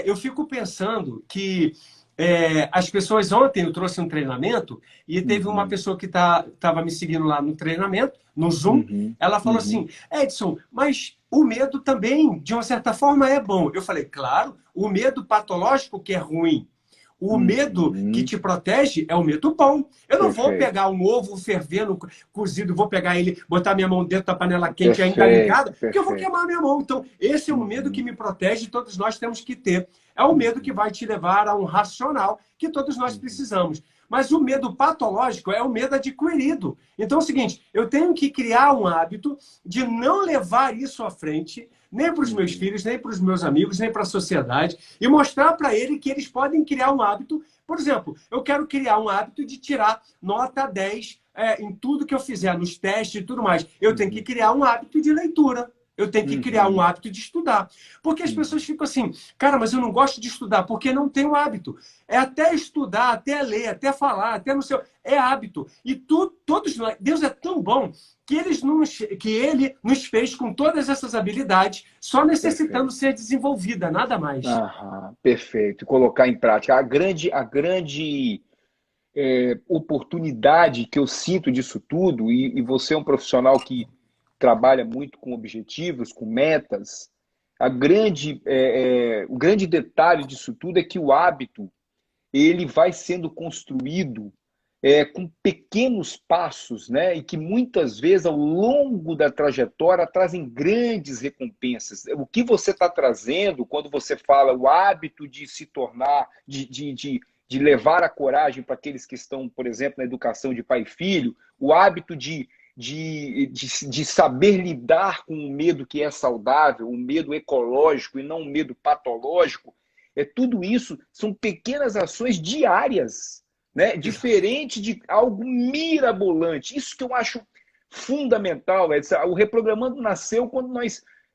eu fico pensando que as pessoas... Ontem eu trouxe um treinamento e teve uma pessoa que estava me seguindo lá no treinamento, no Zoom. Ela falou assim, Edson, mas o medo também, de uma certa forma, é bom. Eu falei, claro, o medo patológico que é ruim. O medo que te protege é o medo bom. Eu não vou pegar um ovo fervendo, cozido, vou pegar ele, botar minha mão dentro da panela quente ainda ligada, porque eu vou queimar minha mão. Então, esse é o medo que me protege e todos nós temos que ter. É o medo que vai te levar a um racional que todos nós precisamos. Mas o medo patológico é o medo adquirido. Então é o seguinte, eu tenho que criar um hábito de não levar isso à frente, nem para os meus filhos, nem para os meus amigos, nem para a sociedade, e mostrar para ele que eles podem criar um hábito. Por exemplo, eu quero criar um hábito de tirar nota 10 em tudo que eu fizer, nos testes e tudo mais. Eu tenho que criar um hábito de leitura. Eu tenho que criar um hábito de estudar. Porque as pessoas ficam assim, cara, mas eu não gosto de estudar, porque não tenho hábito. É até estudar, até ler, até falar, até no seu... É hábito. E todos nós... Deus é tão bom que ele nos fez com todas essas habilidades, só necessitando ser desenvolvida, nada mais. Perfeito. Colocar em prática. A grande oportunidade que eu sinto disso tudo, e você é um profissional que trabalha muito com objetivos, com metas, o grande detalhe disso tudo é que o hábito ele vai sendo construído com pequenos passos, né? E que muitas vezes, ao longo da trajetória, trazem grandes recompensas. O que você está trazendo quando você fala o hábito de se tornar, de levar a coragem para aqueles que estão, por exemplo, na educação de pai e filho, o hábito de saber lidar com o medo que é saudável, o medo ecológico e não o medo patológico, tudo isso são pequenas ações diárias, né? Diferente de algo mirabolante. Isso que eu acho fundamental. O Reprogramando nasceu quando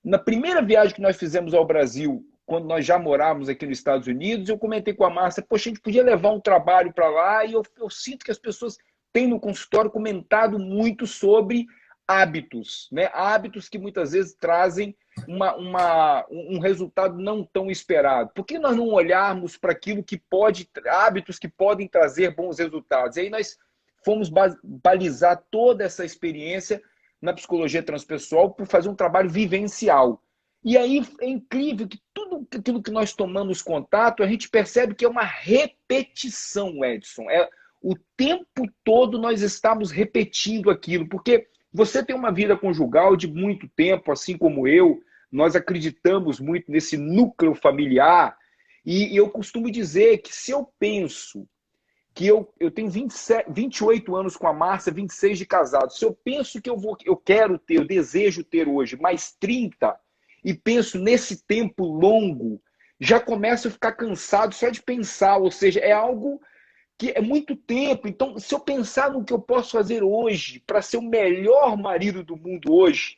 na primeira viagem que nós fizemos ao Brasil, quando nós já morávamos aqui nos Estados Unidos, eu comentei com a Márcia, poxa, a gente podia levar um trabalho para lá, e eu sinto que as pessoas têm no consultório comentado muito sobre hábitos, né? Hábitos que muitas vezes trazem um resultado não tão esperado. Por que nós não olharmos para aquilo que hábitos que podem trazer bons resultados? E aí nós fomos balizar toda essa experiência na psicologia transpessoal por fazer um trabalho vivencial. E aí é incrível que tudo aquilo que nós tomamos contato, a gente percebe que é uma repetição, Edson. O tempo todo nós estamos repetindo aquilo, porque você tem uma vida conjugal de muito tempo, assim como eu, nós acreditamos muito nesse núcleo familiar, e eu costumo dizer que se eu penso que eu tenho 28 anos com a Márcia, 26 de casado, se eu penso que eu quero ter, eu desejo ter hoje mais 30, e penso nesse tempo longo, já começo a ficar cansado só de pensar, ou seja, é algo que é muito tempo. Então, se eu pensar no que eu posso fazer hoje para ser o melhor marido do mundo hoje,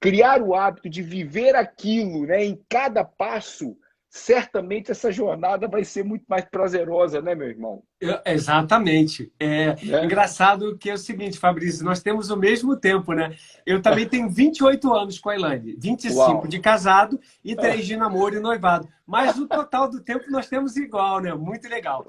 criar o hábito de viver aquilo, né, em cada passo, certamente essa jornada vai ser muito mais prazerosa, né, meu irmão? Exatamente. É Né? engraçado que é o seguinte, Fabrício, nós temos o mesmo tempo, né? Eu também tenho 28 anos com a Elaine, 25 Uau! de casado e 3 de namoro e noivado. Mas o total do tempo nós temos igual, né? Muito legal.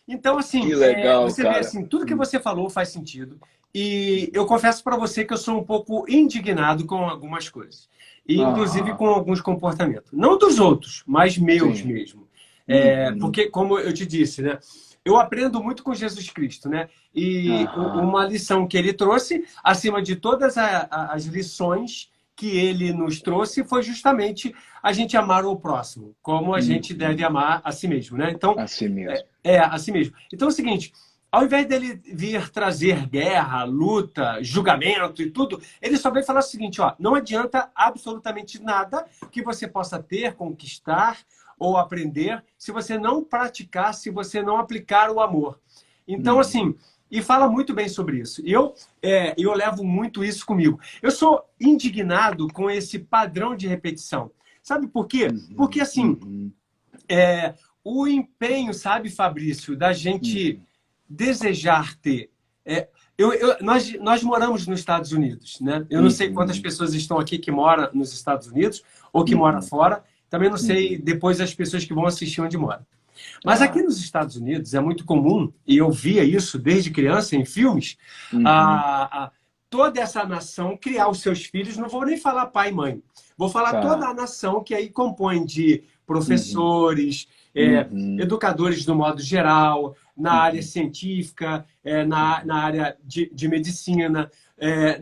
Então, Que assim, legal, você vê cara. assim, tudo que você falou faz sentido. E eu confesso para você que eu sou um pouco indignado com algumas coisas. E, inclusive, Aham, com alguns comportamentos. Não dos outros, mas meus sim. mesmo. Uhum. Porque, como eu te disse, né? Eu aprendo muito com Jesus Cristo, né? E Aham. uma lição que ele trouxe, acima de todas as lições que ele nos trouxe, foi justamente a gente amar o próximo, como a gente deve Uhum. amar a si mesmo, né? Então, Assim mesmo. a si mesmo. Então é o seguinte, ao invés dele vir trazer guerra, luta, julgamento e tudo, ele só veio falar o seguinte, ó, não adianta absolutamente nada que você possa ter, conquistar ou aprender se você não praticar, se você não aplicar o amor. Então, Uhum. assim, e fala muito bem sobre isso. Eu levo muito isso comigo. Eu sou indignado com esse padrão de repetição. Sabe por quê? Porque, Uhum. assim, Uhum. o empenho, sabe, Fabrício, da gente Uhum. desejar ter. Nós moramos nos Estados Unidos, né? Eu não sei quantas Uhum. pessoas estão aqui que moram nos Estados Unidos ou que moram Uhum. fora. Também não sei Uhum. depois as pessoas que vão assistir onde moram. Mas aqui Ah. nos Estados Unidos é muito comum, e eu via isso desde criança em filmes, Uhum. a, a, toda essa nação criar os seus filhos, não vou nem falar pai e mãe, vou falar toda Tá. a nação que aí compõe de Uhum. professores, Uhum. educadores do modo geral, na área Uhum. científica, na Uhum. área de medicina,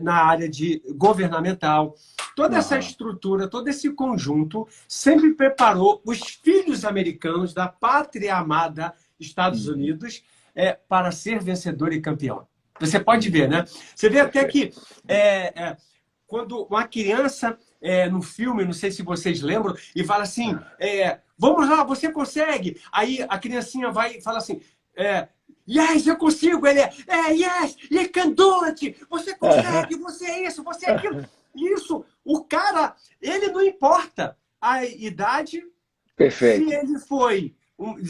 na área de governamental. Toda essa Aham. estrutura, todo esse conjunto sempre preparou os filhos americanos da pátria amada Estados Uhum. Unidos para ser vencedor e campeão. Você pode ver, né? Uhum. Você vê até Perfeito. que quando uma criança no filme, não sei se vocês lembram, e fala assim: Ah. vamos lá, você consegue. Aí a criancinha vai e fala assim: yes, eu consigo. Ele yes, you can do it. Você Aham. consegue, você é isso, você é aquilo. Isso, o cara, ele não importa a idade, se Perfeito. ele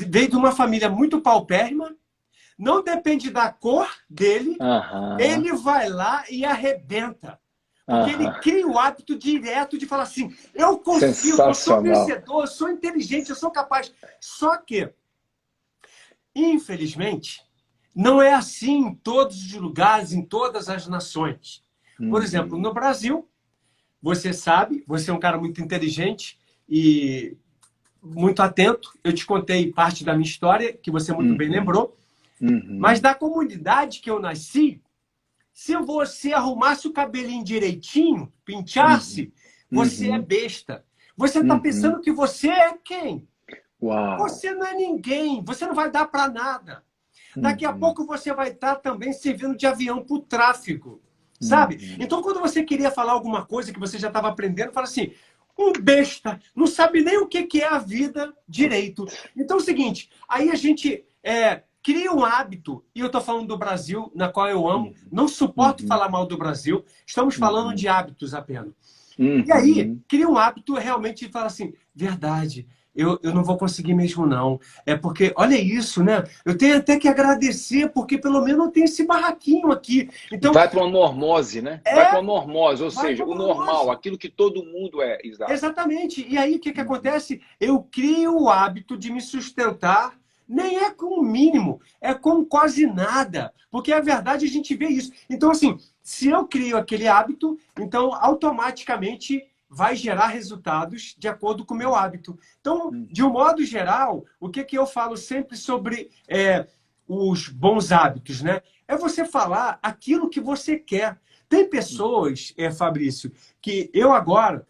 veio de uma família muito paupérrima, não depende da cor dele, Aham. ele vai lá e arrebenta. Porque ele Aham. cria o hábito direto de falar assim: eu consigo, eu sou Sensacional. vencedor, eu sou inteligente, eu sou capaz. Só que, infelizmente, não é assim em todos os lugares, em todas as nações. Por exemplo, Uhum. no Brasil, você sabe, você é um cara muito inteligente e muito atento. Eu te contei parte da minha história, que você muito bem Uhum. lembrou. Mas Uhum. da comunidade que eu nasci, se você arrumasse o cabelinho direitinho, Uhum. pintasse, você é Uhum. besta. Você está Uhum. pensando que você é quem? Uau. Você não é ninguém. Você não vai dar para nada. Daqui a Uhum. pouco você vai estar também servindo de avião para o tráfego. Sabe? Uhum. Então, quando você queria falar alguma coisa que você já estava aprendendo, fala assim: um besta, não sabe nem o que é a vida direito. Então é o seguinte: aí a gente cria um hábito, e eu estou falando do Brasil, na qual eu amo, Uhum. não suporto Uhum. falar mal do Brasil, estamos falando Uhum. de hábitos apenas. E aí, Uhum. cria um hábito realmente de falar assim: verdade, eu não vou conseguir mesmo, não. É porque, olha isso, né? Eu tenho até que agradecer, porque pelo menos eu tenho esse barraquinho aqui. Então, Vai para uma normose, né? Vai para é, uma normose, ou vai seja, para o uma normal, normose. aquilo que todo mundo é, exato. Exatamente. E aí, o que, que Uhum. acontece? Eu crio o hábito de me sustentar, nem é com o mínimo, é com quase nada. Porque a verdade a gente vê isso. Então, assim, se eu crio aquele hábito, então automaticamente vai gerar resultados de acordo com o meu hábito. Então, de um Uhum. modo geral, o que, que eu falo sempre sobre os bons hábitos, né? É você falar aquilo que você quer. Tem pessoas, Fabrício, que eu agora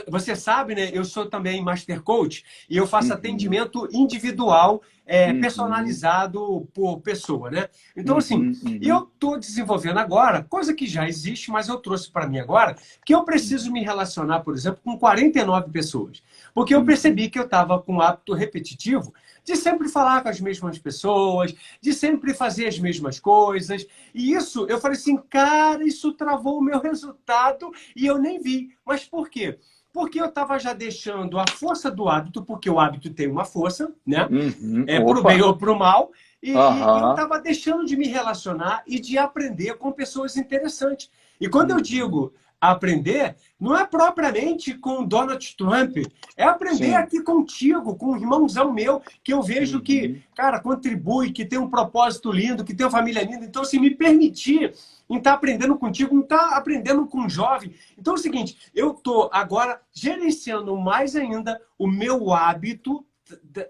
você sabe, né? Eu sou também Master Coach e eu faço Uhum. atendimento individual, Uhum. personalizado por pessoa, né? Então, assim, Uhum. eu Uhum. estou desenvolvendo agora, coisa que já existe, mas eu trouxe para mim agora, que eu preciso Uhum. me relacionar, por exemplo, com 49 pessoas. Porque eu percebi que eu estava com um hábito repetitivo de sempre falar com as mesmas pessoas, de sempre fazer as mesmas coisas. E isso, eu falei assim, cara, isso travou o meu resultado e eu nem vi. Mas por quê? Porque eu estava já deixando a força do hábito, porque o hábito tem uma força, né? Para o bem ou para o mal. E eu estava deixando de me relacionar e de aprender com pessoas interessantes. E quando eu digo aprender, não é propriamente com Donald Trump, é aprender aqui contigo, com um irmãozão meu, que eu vejo que, cara, contribui, que tem um propósito lindo, que tem uma família linda. Então, se me permitir em estar aprendendo contigo, em estar aprendendo com um jovem. Então é o seguinte, eu estou agora gerenciando mais ainda o meu hábito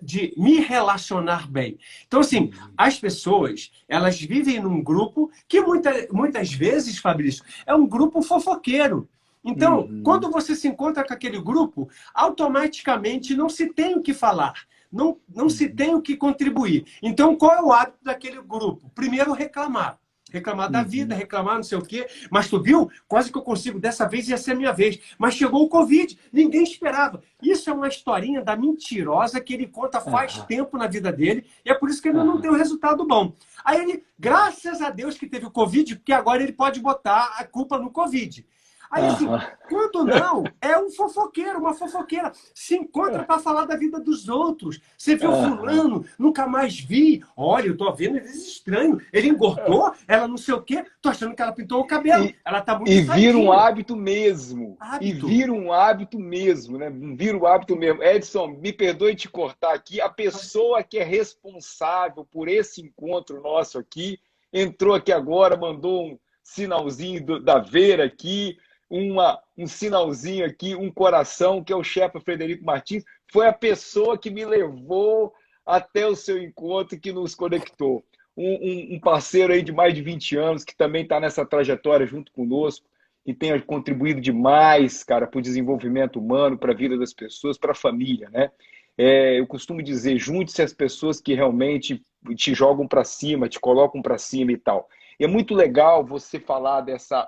de me relacionar bem. Então, assim, as pessoas, elas vivem num grupo que muitas vezes, Fabrício, é um grupo fofoqueiro. Então, quando você se encontra com aquele grupo, automaticamente não se tem o que falar, não se tem o que contribuir. Então, qual é o hábito daquele grupo? Primeiro, reclamar. Reclamar da vida, reclamar não sei o quê. Mas tu viu? Quase que eu consigo. Dessa vez ia ser a minha vez. Mas chegou o Covid. Ninguém esperava. Isso é uma historinha da mentirosa que ele conta faz tempo na vida dele. E é por isso que ele não tem um resultado bom. Aí ele, graças a Deus que teve o Covid, porque agora ele pode botar a culpa no Covid. Aí, assim, quando não, é um fofoqueiro, uma fofoqueira. Se encontra para falar da vida dos outros. Você vê o fulano, nunca mais vi. Olha, eu tô vendo, ele é estranho. Ele engordou, ela não sei o quê. Tô achando que ela pintou o cabelo. Ela tá muito sadia. Vira um hábito mesmo. Hábito. E vira um hábito mesmo, né? Vira um hábito mesmo. Edson, me perdoe te cortar aqui. A pessoa que é responsável por esse encontro nosso aqui, entrou aqui agora, mandou um sinalzinho da Vera aqui, um sinalzinho aqui, um coração, que é o chefe Frederico Martins, foi a pessoa que me levou até o seu encontro, que nos conectou. Um parceiro aí de mais de 20 anos, que também está nessa trajetória junto conosco, e tem contribuído demais, cara, para o desenvolvimento humano, para a vida das pessoas, para a família, né? Eu costumo dizer, junte-se às pessoas que realmente te jogam para cima, te colocam para cima e tal. E é muito legal você falar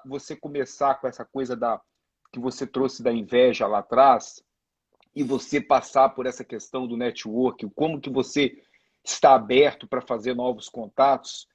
você começar com essa coisa que você trouxe da inveja lá atrás e você passar por essa questão do network, como que você está aberto para fazer novos contatos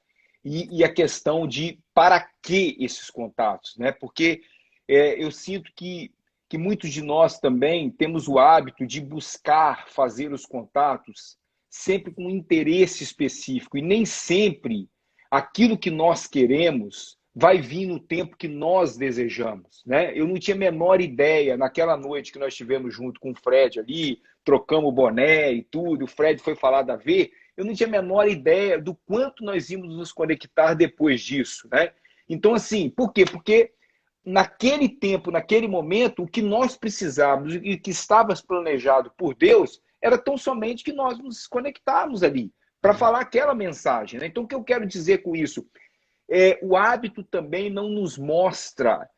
e a questão de para que esses contatos, né? Porque eu sinto que muitos de nós também temos o hábito de buscar fazer os contatos sempre com um interesse específico e nem sempre aquilo que nós queremos vai vir no tempo que nós desejamos, né? Eu não tinha a menor ideia, naquela noite que nós estivemos junto com o Fred ali, trocamos o boné e tudo, o Fred foi falar da V, eu não tinha a menor ideia do quanto nós íamos nos conectar depois disso, né? Então, assim, por quê? Porque naquele tempo, naquele momento, o que nós precisávamos e que estava planejado por Deus era tão somente que nós nos conectarmos ali para falar aquela mensagem, né? Então, o que eu quero dizer com isso? O hábito também não nos mostra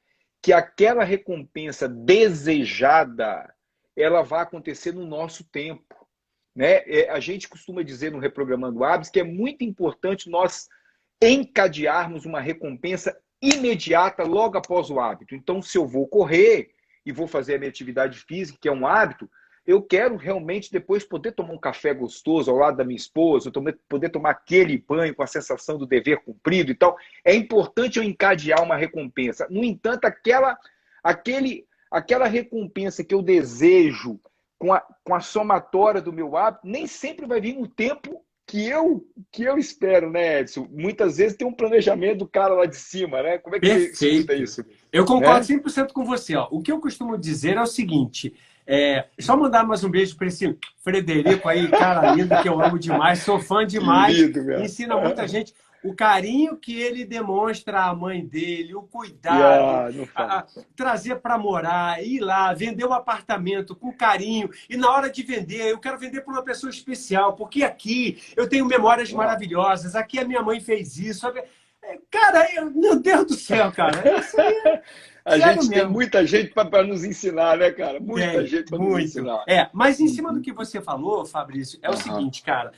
que aquela recompensa desejada ela vai acontecer no nosso tempo, né? A gente costuma dizer no Reprogramando Hábitos que é muito importante nós encadearmos uma recompensa imediata logo após o hábito. Então, se eu vou correr e vou fazer a minha atividade física, que é um hábito, eu quero realmente depois poder tomar um café gostoso ao lado da minha esposa, poder tomar aquele banho com a sensação do dever cumprido e tal. É importante eu encadear uma recompensa. No entanto, aquela recompensa que eu desejo com a somatória do meu hábito, nem sempre vai vir no tempo que eu espero, né, Edson? Muitas vezes tem um planejamento do cara lá de cima, né? Como é que você escuta isso? Eu concordo 100% com você. Ó. O que eu costumo dizer é o seguinte... só mandar mais um beijo para esse Frederico aí, cara lindo, que eu amo demais, sou fã demais, ensina muita gente. O carinho que ele demonstra à mãe dele, o cuidado, trazer para morar, ir lá, vender um apartamento com carinho. E na hora de vender, eu quero vender para uma pessoa especial, porque aqui eu tenho memórias maravilhosas, aqui a minha mãe fez isso. Cara, meu Deus do céu, cara, isso aí é... A gente tem muita gente para nos ensinar, né, cara? Muita gente para nos ensinar. Mas em cima do que você falou, Fabrício, é o seguinte, cara.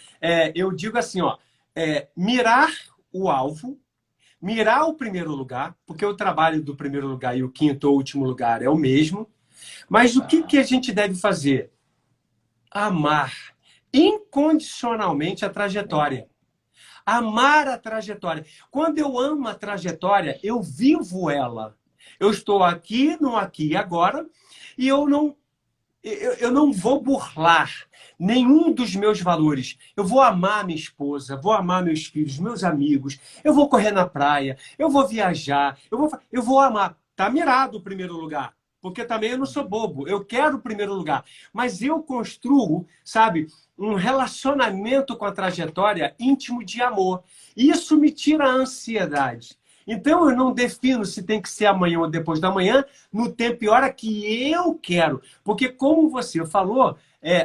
Eu digo assim, ó, mirar o alvo, mirar o primeiro lugar, porque o trabalho do primeiro lugar e o quinto ou último lugar é o mesmo. Mas o que a gente deve fazer? amar incondicionalmente a trajetória. Amar a trajetória. Quando eu amo a trajetória, eu vivo ela. Eu estou aqui, no aqui e agora, e eu não vou burlar nenhum dos meus valores. Eu vou amar minha esposa, vou amar meus filhos, meus amigos, eu vou correr na praia, eu vou viajar, eu vou amar. Tá mirado o primeiro lugar, porque também eu não sou bobo, eu quero o primeiro lugar. Mas eu construo, sabe, um relacionamento com a trajetória íntimo de amor. Isso me tira a ansiedade. Então, eu não defino se tem que ser amanhã ou depois da manhã, no tempo e hora que eu quero. Porque, como você falou,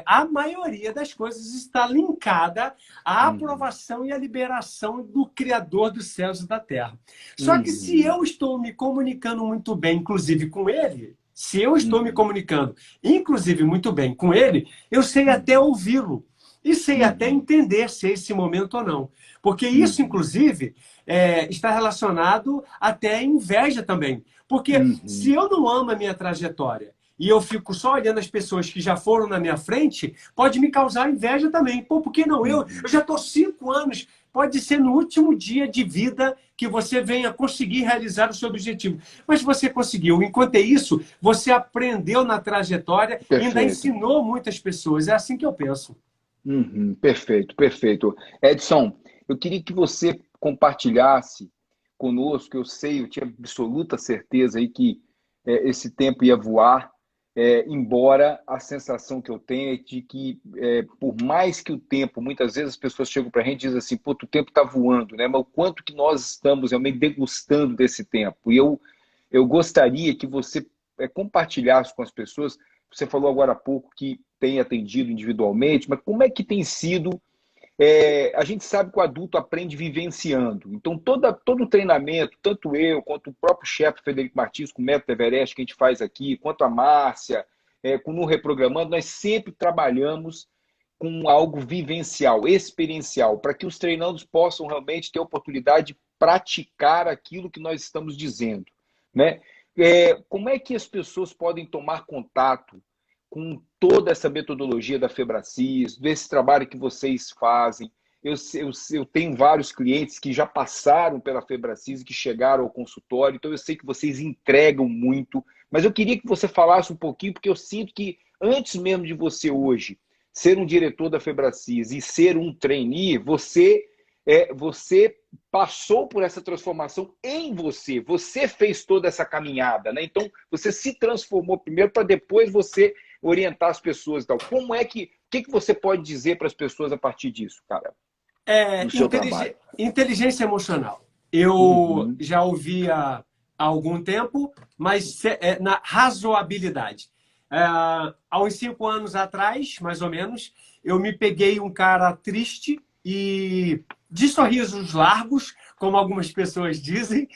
a maioria das coisas está linkada à aprovação e à liberação do Criador dos céus e da terra. Só que se eu estou me comunicando muito bem, inclusive com ele, se eu estou me comunicando, inclusive muito bem com ele, eu sei até ouvi-lo. E sei até entender se é esse momento ou não. Porque isso, inclusive, está relacionado até à inveja também. Porque se eu não amo a minha trajetória e eu fico só olhando as pessoas que já foram na minha frente, pode me causar inveja também. Pô, por que não? Eu já estou 5 anos. Pode ser no último dia de vida que você venha conseguir realizar o seu objetivo. Mas você conseguiu. Enquanto é isso, você aprendeu na trajetória e ainda ensinou muitas pessoas. É assim que eu penso. Perfeito, perfeito. Edson, eu queria que você compartilhasse conosco, eu sei, eu tinha absoluta certeza aí que esse tempo ia voar, embora a sensação que eu tenho é de que, por mais que o tempo, muitas vezes as pessoas chegam para a gente e dizem assim, pô, o tempo está voando, né? Mas o quanto que nós estamos realmente degustando desse tempo. E eu gostaria que você compartilhasse com as pessoas. Você falou agora há pouco que tem atendido individualmente, mas como é que tem sido? A gente sabe que o adulto aprende vivenciando. Então, todo o treinamento, tanto eu quanto o próprio chefe Frederico Martins, com o Método Everest que a gente faz aqui, quanto a Márcia, com o Reprogramando, nós sempre trabalhamos com algo vivencial, experiencial, para que os treinandos possam realmente ter a oportunidade de praticar aquilo que nós estamos dizendo, né? Como é que as pessoas podem tomar contato com toda essa metodologia da Febracis, desse trabalho que vocês fazem? Eu tenho vários clientes que já passaram pela Febracis e que chegaram ao consultório, então eu sei que vocês entregam muito, mas eu queria que você falasse um pouquinho, porque eu sinto que antes mesmo de você hoje ser um diretor da Febracis e ser um trainee, você passou por essa transformação em você. Você fez toda essa caminhada, né? Então, você se transformou primeiro para depois você orientar as pessoas e tal. Como o que você pode dizer para as pessoas a partir disso, cara? No seu trabalho. Inteligência emocional. Eu já ouvi há algum tempo, mas na razoabilidade. Há uns 5 anos atrás, mais ou menos, eu me peguei um cara triste e de sorrisos largos, como algumas pessoas dizem,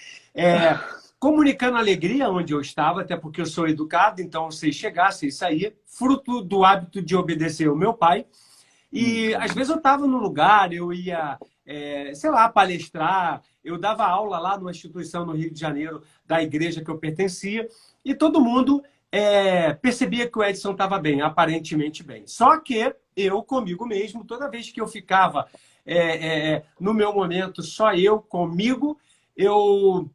comunicando alegria onde eu estava, até porque eu sou educado, então eu sei chegar, sei sair, fruto do hábito de obedecer ao meu pai. E às vezes eu estava no lugar, eu ia, sei lá, palestrar, eu dava aula lá numa instituição no Rio de Janeiro, da igreja que eu pertencia, e todo mundo percebia que o Edson estava bem, aparentemente bem. Só que eu, comigo mesmo, toda vez que eu ficava no meu momento, só eu comigo, eu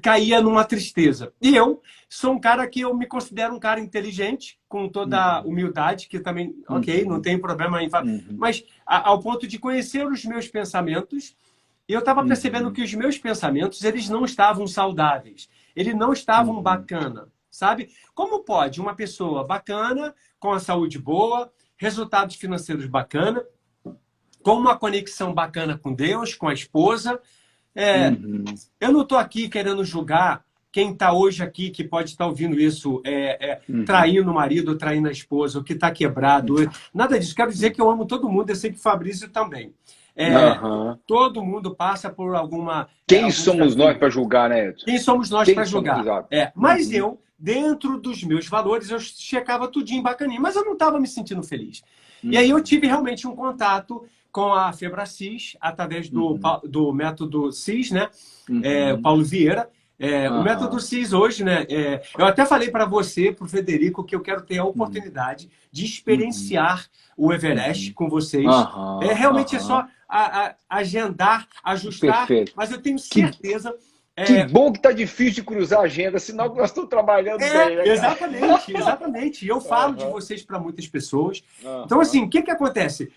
caía numa tristeza. E eu sou um cara que eu me considero um cara inteligente, com toda a humildade, que também, ok, não tem problema em falar, mas ao ponto de conhecer os meus pensamentos, eu estava percebendo que os meus pensamentos, eles não estavam saudáveis, eles não estavam bacana, sabe? Como pode uma pessoa bacana, com a saúde boa, resultados financeiros bacana, com uma conexão bacana com Deus, com a esposa. Eu não estou aqui querendo julgar quem está hoje aqui, que pode estar ouvindo isso, traindo o marido, traindo a esposa, o que está quebrado. Nada disso. Quero dizer que eu amo todo mundo, eu sei que o Fabrício também. Todo mundo passa por alguma... Quem somos nós para julgar, né, Edson? Quem somos nós para julgar? Mas eu, dentro dos meus valores, eu checava tudinho bacaninho, mas eu não estava me sentindo feliz. E aí eu tive realmente um contato com a Febracis, através do método CIS, né? Paulo Vieira, O método CIS hoje, né? Eu até falei para você, para o Frederico, que eu quero ter a oportunidade de experienciar o Everest com vocês. Realmente é só agendar, ajustar, Perfeito. mas eu tenho certeza. Que bom que tá difícil de cruzar a agenda, sinal que nós estamos trabalhando bem, né, cara? Exatamente. Eu falo de vocês para muitas pessoas. Então, assim, o que acontece?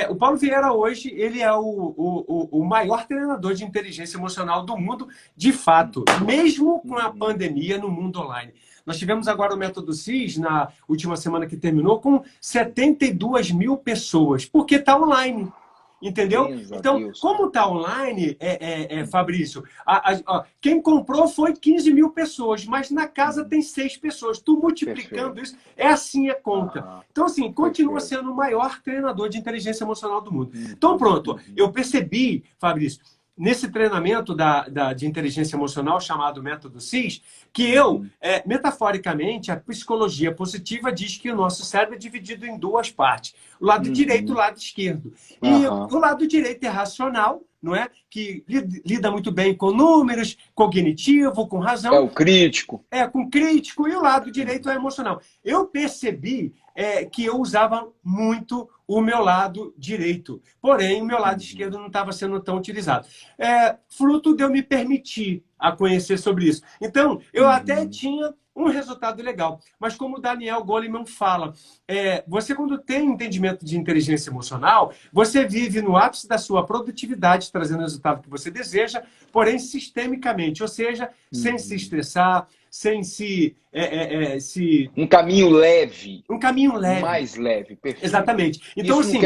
O Paulo Vieira hoje, ele é o maior treinador de inteligência emocional do mundo, de fato, mesmo com a pandemia no mundo online. Nós tivemos agora o Método CIS, na última semana que terminou, com 72 mil pessoas, porque está online. Entendeu? Então, como está online, Fabrício, quem comprou foi 15 mil pessoas, mas na casa tem 6 pessoas. Tu multiplicando isso, é assim a conta. Então, assim, continua sendo o maior treinador de inteligência emocional do mundo. Então, pronto, eu percebi, Fabrício, nesse treinamento de inteligência emocional chamado Método CIS, que metaforicamente, a psicologia positiva diz que o nosso cérebro é dividido em 2 partes. O lado direito e o lado esquerdo. E o lado direito é racional, não é? Que lida muito bem com números, cognitivo, com razão. É o crítico. Com crítico. E o lado direito é emocional. Eu percebi que eu usava muito o meu lado direito. Porém, o meu lado esquerdo não estava sendo tão utilizado. Fruto de eu me permitir a conhecer sobre isso. Então, eu até tinha um resultado legal. Mas como o Daniel Goleman fala, você quando tem entendimento de inteligência emocional, você vive no ápice da sua produtividade, trazendo o resultado que você deseja, porém sistemicamente, ou seja, sem se estressar, sem se... Um caminho leve. Um caminho leve. Mais leve, perfeito. Exatamente. Então, isso,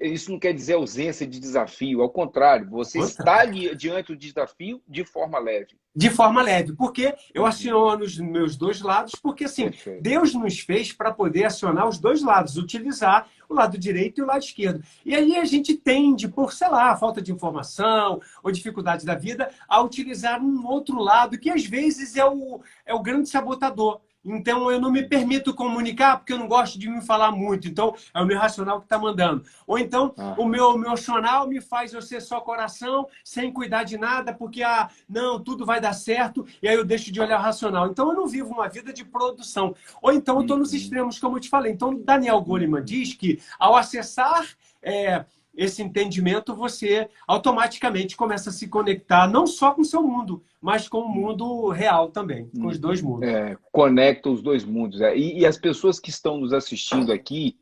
isso não quer dizer ausência de desafio, ao contrário, você está ali diante do desafio de forma leve. De forma leve, porque eu aciono os meus 2 lados, porque assim, Deus nos fez para poder acionar os 2 lados, utilizar o lado direito e o lado esquerdo. E aí a gente tende, por, sei lá, falta de informação ou dificuldade da vida, a utilizar um outro lado, que às vezes é o grande sabotador. Então, eu não me permito comunicar porque eu não gosto de me falar muito. Então, é o meu racional que está mandando. Ou então, o meu emocional me faz eu ser só coração, sem cuidar de nada, porque, não, tudo vai dar certo, e aí eu deixo de olhar o racional. Então, eu não vivo uma vida de produção. Ou então, eu estou nos extremos, como eu te falei. Então, Daniel Goleman diz que, ao acessar esse entendimento, você automaticamente começa a se conectar não só com o seu mundo, mas com o mundo real também, com os 2 mundos. Conecta os 2 mundos. E as pessoas que estão nos assistindo aqui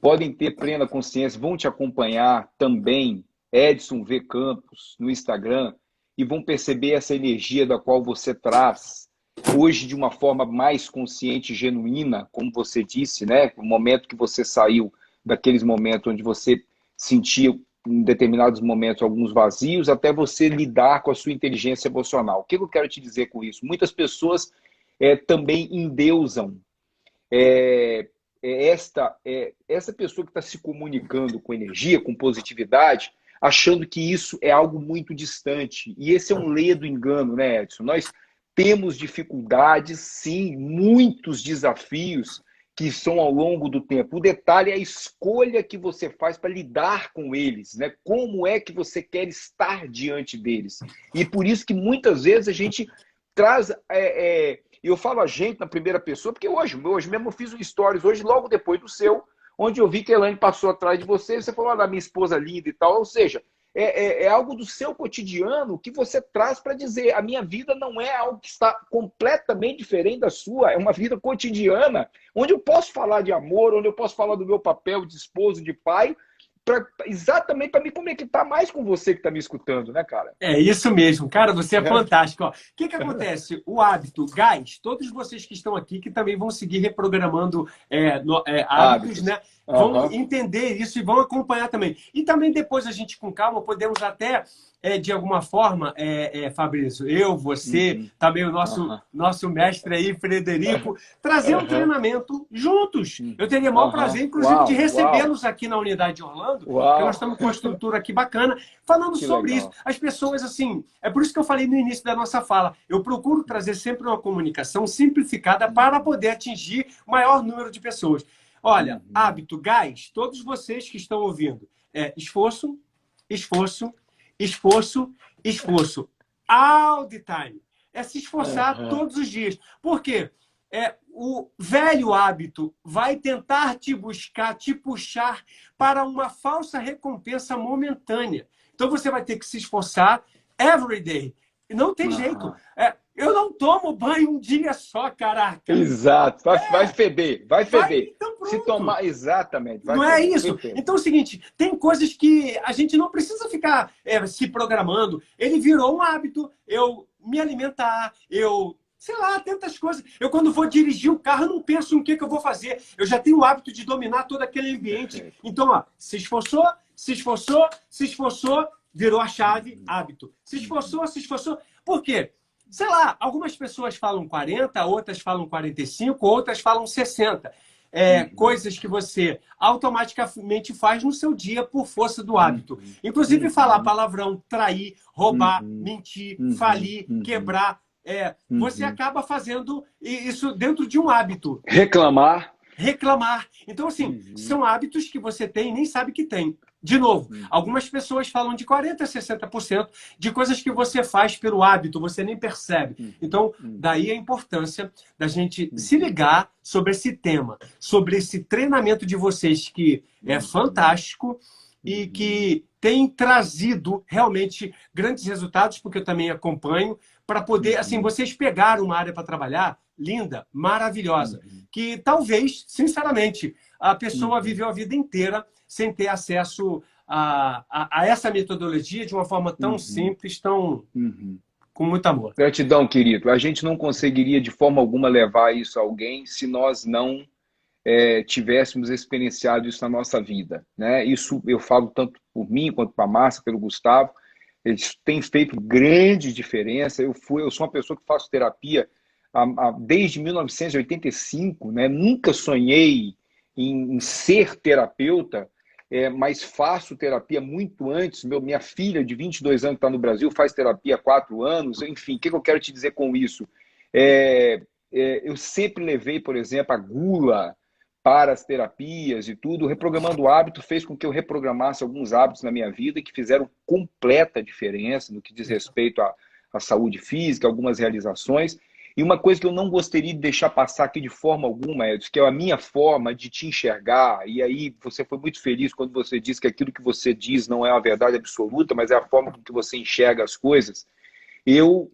podem ter plena consciência, vão te acompanhar também, Edson V. Campos, no Instagram, e vão perceber essa energia da qual você traz, hoje de uma forma mais consciente e genuína, como você disse, né? O momento que você saiu daqueles momentos onde você sentia em determinados momentos alguns vazios, até você lidar com a sua inteligência emocional. O que eu quero te dizer com isso? Muitas pessoas também endeusam essa pessoa que está se comunicando com energia, com positividade, achando que isso é algo muito distante. E esse é um ledo engano, né, Edson? Nós temos dificuldades, sim, muitos desafios que são ao longo do tempo. O detalhe é a escolha que você faz para lidar com eles, né? Como é que você quer estar diante deles. E por isso que muitas vezes a gente traz... eu falo a gente na primeira pessoa, porque hoje mesmo eu fiz um stories, hoje logo depois do seu, onde eu vi que a Elaine passou atrás de você, e você falou, olha, minha esposa linda e tal. Ou seja, é algo do seu cotidiano que você traz para dizer, a minha vida não é algo que está completamente diferente da sua, é uma vida cotidiana, onde eu posso falar de amor, onde eu posso falar do meu papel de esposo, de pai, exatamente para me conectar mais com você que está me escutando, né, cara? É isso mesmo. Cara, você é fantástico. O que acontece? O hábito, guys, todos vocês que estão aqui, que também vão seguir reprogramando hábitos, né? Vão entender isso e vão acompanhar também. E também depois a gente, com calma, podemos até, de alguma forma, Fabrício, eu, você, também o nosso mestre aí, Frederico, trazer um treinamento juntos. Eu teria o maior prazer, inclusive, de recebê-los aqui na unidade de Orlando, porque nós estamos com uma estrutura aqui bacana, falando sobre isso. As pessoas, assim, é por isso que eu falei no início da nossa fala, eu procuro trazer sempre uma comunicação simplificada para poder atingir o maior número de pessoas. Olha, hábito, guys, todos vocês que estão ouvindo, esforço, esforço, esforço, esforço. All the time. é se esforçar todos os dias. Por quê? O velho hábito vai tentar te buscar, te puxar para uma falsa recompensa momentânea. Então, você vai ter que se esforçar every day. E não tem jeito. Eu não tomo banho um dia só, caraca. Exato. Vai feder. Vai feder. Então, pronto. Se tomar... Exatamente. Não é isso? Então é o seguinte, tem coisas que a gente não precisa ficar se programando. Ele virou um hábito. Eu me alimentar, sei lá, tantas coisas. Eu, quando vou dirigir o carro, eu não penso no que eu vou fazer. Eu já tenho o hábito de dominar todo aquele ambiente. Então, ó, se esforçou, virou a chave, hábito. Se esforçou. Por quê? Sei lá, algumas pessoas falam 40, outras falam 45, outras falam 60. Coisas que você automaticamente faz no seu dia por força do hábito. Inclusive falar palavrão, trair, roubar, mentir, falir, quebrar. Você acaba fazendo isso dentro de um hábito. Reclamar. Então, assim, são hábitos que você tem e nem sabe que tem. De novo, algumas pessoas falam de 40% a 60% de coisas que você faz pelo hábito, você nem percebe. Então, daí a importância da gente se ligar sobre esse tema, sobre esse treinamento de vocês que é fantástico e que tem trazido realmente grandes resultados, porque eu também acompanho, para poder, assim, vocês pegaram uma área para trabalhar linda, maravilhosa, que talvez, sinceramente, a pessoa viveu a vida inteira sem ter acesso a essa metodologia de uma forma tão simples, tão com muito amor. Gratidão, querido. A gente não conseguiria de forma alguma levar isso a alguém se nós não tivéssemos experienciado isso na nossa vida, né? Isso eu falo tanto por mim, quanto para a Márcia, pelo Gustavo. Eles têm feito grande diferença. Eu sou uma pessoa que faço terapia desde 1985, né? Nunca sonhei em ser terapeuta, mas faço terapia muito antes. Minha filha, de 22 anos, que está no Brasil, faz terapia há 4 anos. Enfim, o que eu quero te dizer com isso? Eu sempre levei, por exemplo, a gula para as terapias e tudo. Reprogramando o hábito fez com que eu reprogramasse alguns hábitos na minha vida que fizeram completa diferença no que diz respeito à saúde física, algumas realizações. E uma coisa que eu não gostaria de deixar passar aqui de forma alguma, Edson, que é a minha forma de te enxergar, e aí você foi muito feliz quando você disse que aquilo que você diz não é uma verdade absoluta, mas é a forma com que você enxerga as coisas. Eu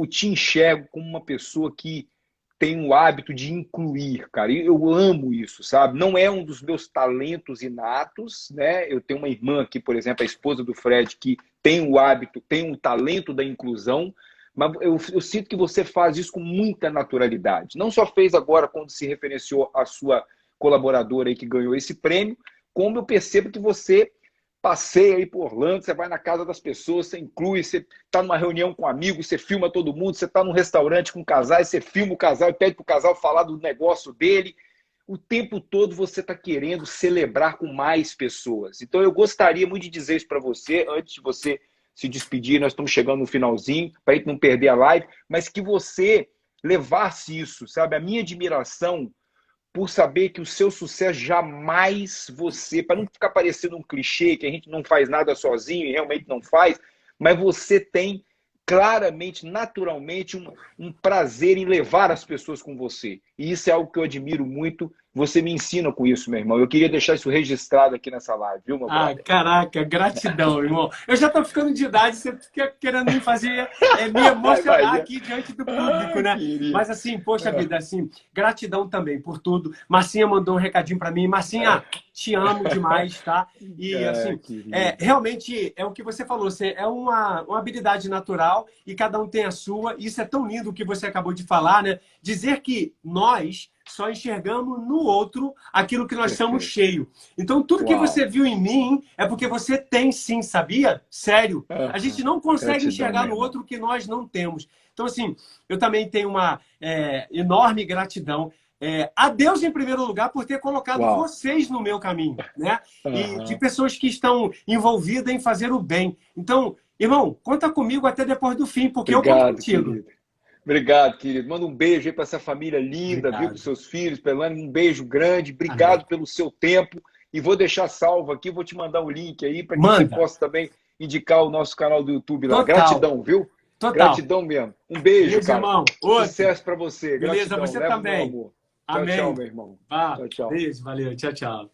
te enxergo como uma pessoa que tem o hábito de incluir, cara. Eu amo isso, sabe? Não é um dos meus talentos inatos, né? Eu tenho uma irmã aqui, por exemplo, a esposa do Fred, que tem o hábito, tem o talento da inclusão, mas eu sinto que você faz isso com muita naturalidade. Não só fez agora quando se referenciou à sua colaboradora aí que ganhou esse prêmio, como eu percebo que você passeia aí por Orlando, você vai na casa das pessoas, você inclui, você está numa reunião com amigos, você filma todo mundo, você está num restaurante com casais, você filma o casal e pede para o casal falar do negócio dele. O tempo todo você está querendo celebrar com mais pessoas. Então eu gostaria muito de dizer isso para você, antes de você se despedir, nós estamos chegando no finalzinho, para a gente não perder a live, mas que você levasse isso, sabe? A minha admiração por saber que o seu sucesso jamais você, para não ficar parecendo um clichê, que a gente não faz nada sozinho e realmente não faz, mas você tem claramente, naturalmente, um prazer em levar as pessoas com você. E isso é algo que eu admiro muito. Você me ensina com isso, meu irmão. Eu queria deixar isso registrado aqui nessa live, viu, meu brother? Caraca, gratidão, irmão. Eu já estou ficando de idade, você fica querendo me fazer me emocionar aqui diante do público, né? Mas assim, poxa vida, assim, gratidão também por tudo. Marcinha mandou um recadinho para mim. Marcinha, te amo demais, tá? E assim, realmente é o que você falou, é uma habilidade natural e cada um tem a sua. Isso é tão lindo o que você acabou de falar, né? Dizer que nós só enxergamos no outro aquilo que nós somos cheios. Então, tudo que você viu em mim é porque você tem sim, sabia? Sério. A gente não consegue enxergar no outro o que nós não temos. Então, assim, eu também tenho uma enorme gratidão a Deus, em primeiro lugar, por ter colocado vocês no meu caminho, né? E de pessoas que estão envolvidas em fazer o bem. Então, irmão, conta comigo até depois do fim, porque eu conto contigo. Querido. Obrigado, querido. Manda um beijo aí para essa família linda, viu? Para os seus filhos, Pelani, um beijo grande. Obrigado pelo seu tempo. E vou deixar salvo aqui, vou te mandar um link aí para que você possa também indicar o nosso canal do YouTube lá. Gratidão, viu? Total. Gratidão mesmo. Um beijo, Beleza, cara. irmão. Outro. Sucesso para você. Beleza, Gratidão. você Leva o meu também. amor. Amém. Tchau, tchau, meu irmão. Vá. Tchau, tchau. Beijo, valeu. Tchau, tchau.